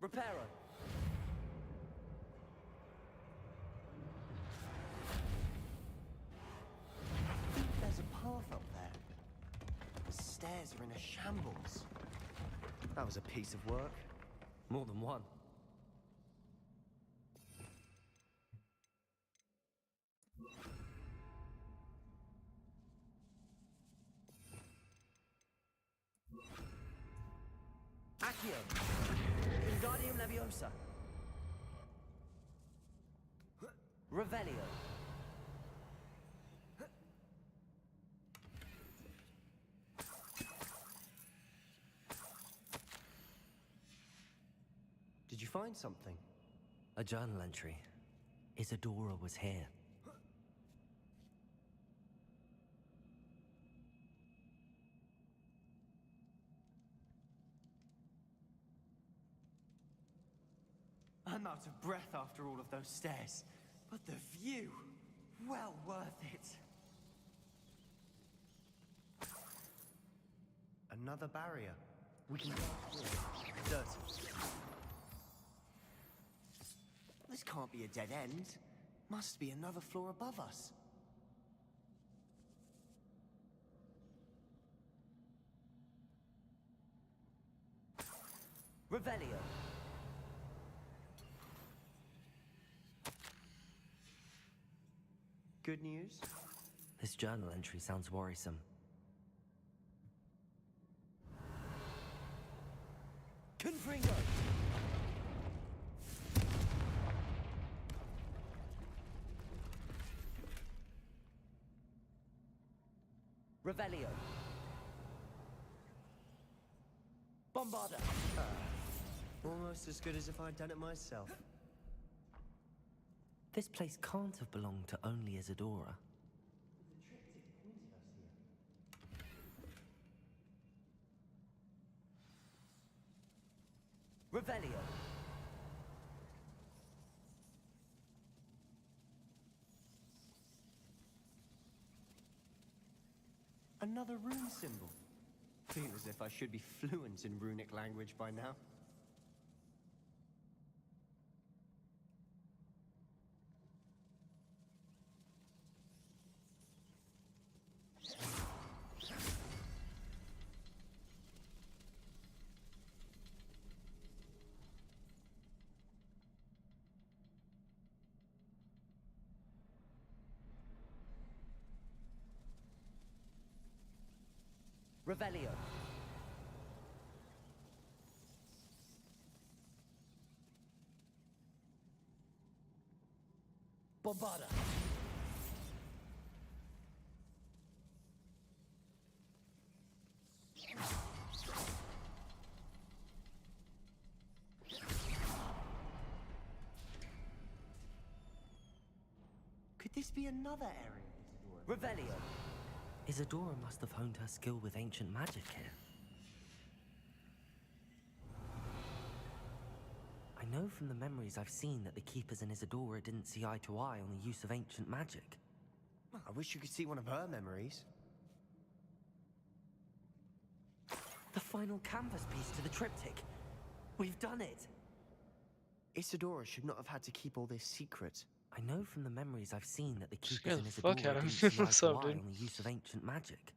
Reparo. I think there's a path up there. The stairs are in a shambles. That was a piece of work. More than one. Accio. Wingardium Leviosa. Revelio. Did you find something? A journal entry. Isadora was here. I'm out of breath after all of those stairs. But the view, well worth it. Another barrier. We can go through it. Dirty. This can't be a dead end. Must be another floor above us. Revelio. Good news? This journal entry sounds worrisome. Confringo! Revelio. Bombarda. Almost as good as if I'd done it myself. This place can't have belonged to only Isadora. Revelio. Another rune symbol. Feel as if I should be fluent in runic language by now. Revelio. Bombarda. Could this be another area? Revelio. Isadora must have honed her skill with ancient magic here. I know from the memories I've seen that the Keepers and Isadora didn't see eye to eye on the use of ancient magic. I wish you could see one of her memories. The final canvas piece to the triptych. We've done it! Isadora should not have had to keep all this secret. I know from the memories I've seen that the Keepers Scared and the fuck Isadora out of didn't me. see eye What's to up, eye dude? on the use of ancient magic.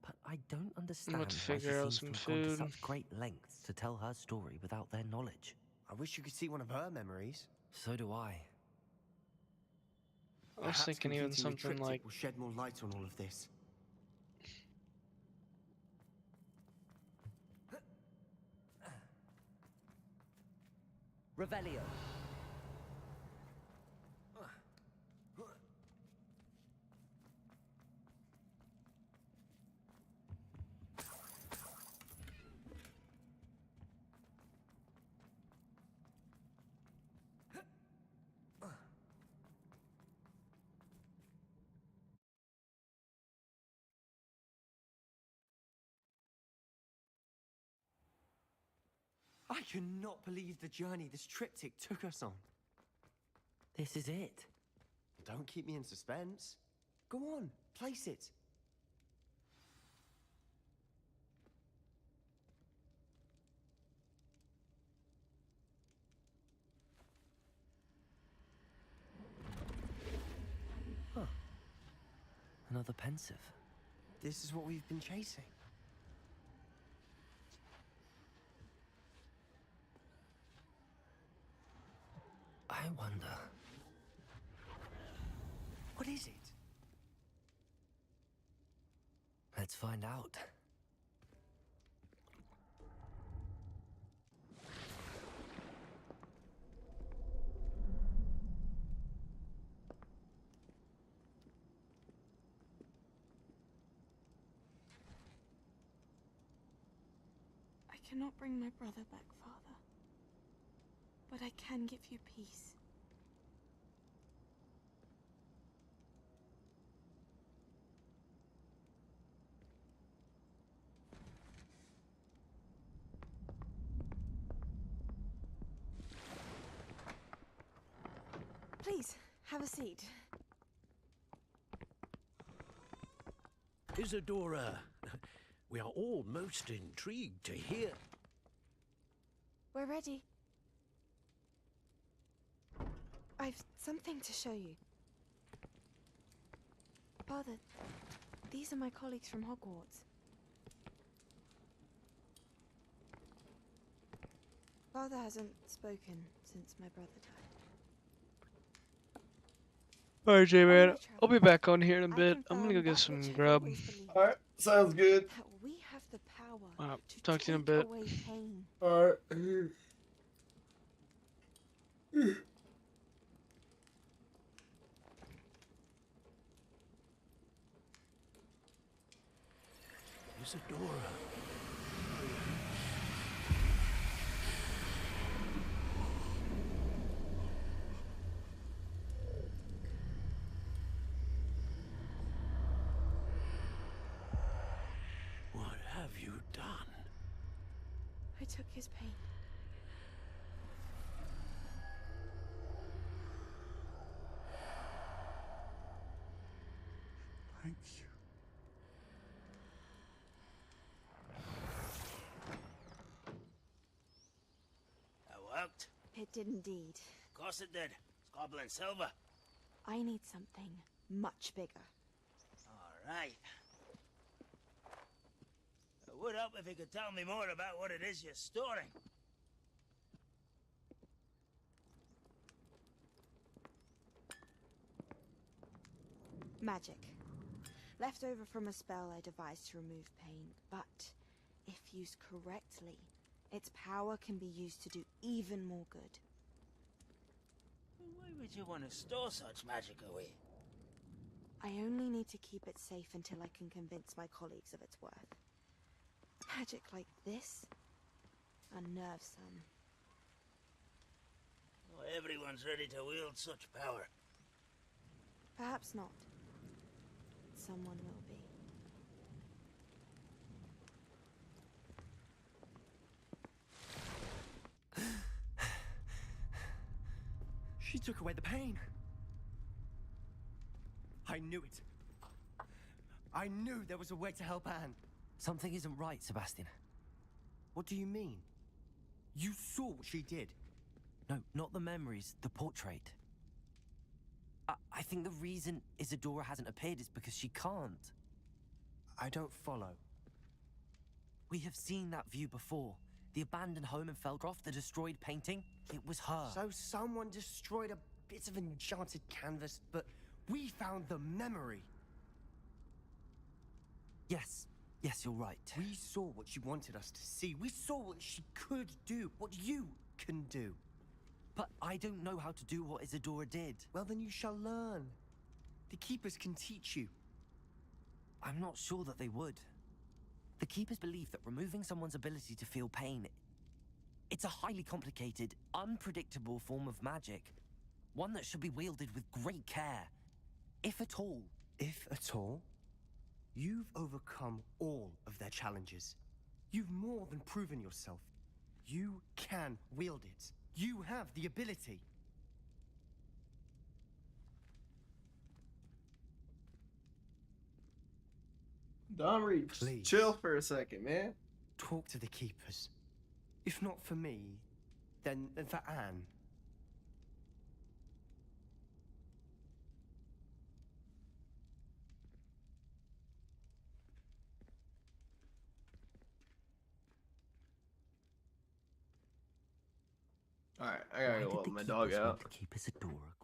But I don't understand about to why she figure out seems to some have gone to food. such great lengths to tell her story without their knowledge. I wish you could see one of her memories. So do I. I was thinking even something like will shed more light on all of this. Revelio. I cannot believe the journey this triptych took us on. This is it. Don't keep me in suspense. Go on, place it. Huh. Another pensive. This is what we've been chasing. I wonder. What is it? Let's find out. I cannot bring my brother back, Father. But I can give you peace. Please, have a seat. Isadora, we are all most intrigued to hear. We're ready. I've something to show you. Father, these are my colleagues from Hogwarts. Father hasn't spoken since my brother died. Alright, J-Man, I'll be back on here in a bit. I'm gonna go get some grub. Alright, sounds good. That we have the power to Talk to you in a take bit. away pain. Alright. Isadora. took his pain. Thank you. That worked? It did indeed. Of course it did. It's goblin silver. I need something much bigger. All right. It would help if you could tell me more about what it is you're storing. Magic. Left over from a spell I devised to remove pain, but if used correctly, its power can be used to do even more good. Why would you want to store such magic away? I only need to keep it safe until I can convince my colleagues of its worth. Magic like this unnerves some. Not everyone's ready to wield such power. Perhaps not. Someone will be. She took away the pain. I knew it. I knew there was a way to help Anne. Something isn't right, Sebastian. What do you mean? You saw what she did. No, not the memories, the portrait. I think the reason Isadora hasn't appeared is because she can't. I don't follow. We have seen that view before. The abandoned home in Felgroth, the destroyed painting, it was her. So someone destroyed a bit of enchanted canvas, but we found the memory. Yes, you're right. We saw what she wanted us to see. We saw what she could do, what you can do. But I don't know how to do what Isadora did. Well, then you shall learn. The Keepers can teach you. I'm not sure that they would. The Keepers believe that removing someone's ability to feel pain, it's a highly complicated, unpredictable form of magic. One that should be wielded with great care. If at all. If at all? You've overcome all of their challenges. You've more than proven yourself. You can wield it. You have the ability. Domri, Please. chill for a second, man. Talk to the Keepers. If not for me, then for Anne. Alright, I gotta go let my dog out. To keep Isadora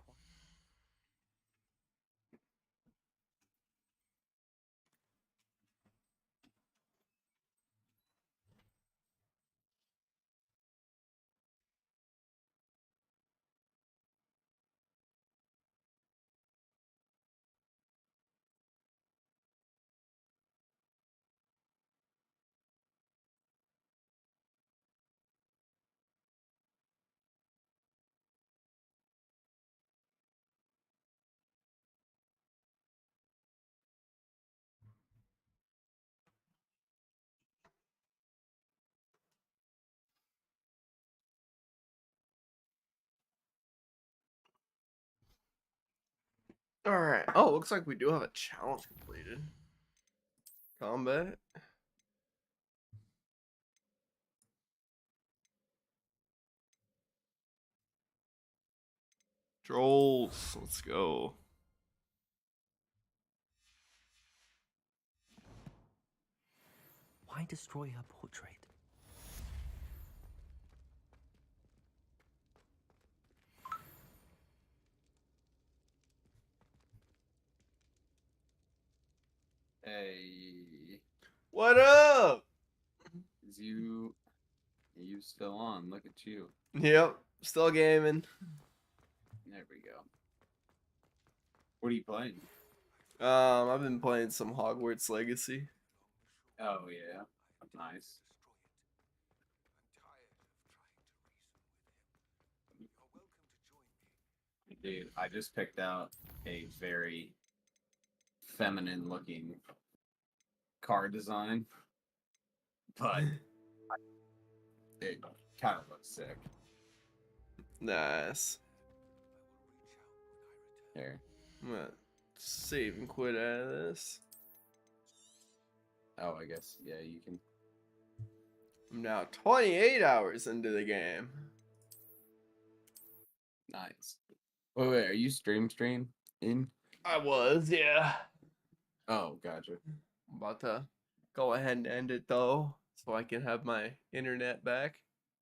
Alright. Oh, looks like we do have a challenge completed. Combat. Trolls. Let's go. Why destroy her portrait? Hey. What up? Is you still on? Look at you. Yep. Still gaming. There we go. What are you playing? I've been playing some Hogwarts Legacy. Oh yeah. Nice. Dude, I just picked out a very feminine looking card design. But it kind of looks sick. Nice. Here. I'm gonna save and quit out of this. Oh, I guess, yeah, you can. I'm now 28 hours into the game. Nice. Wait, are you stream in? I was, yeah. Oh, gotcha. I'm about to go ahead and end it though, so I can have my internet back.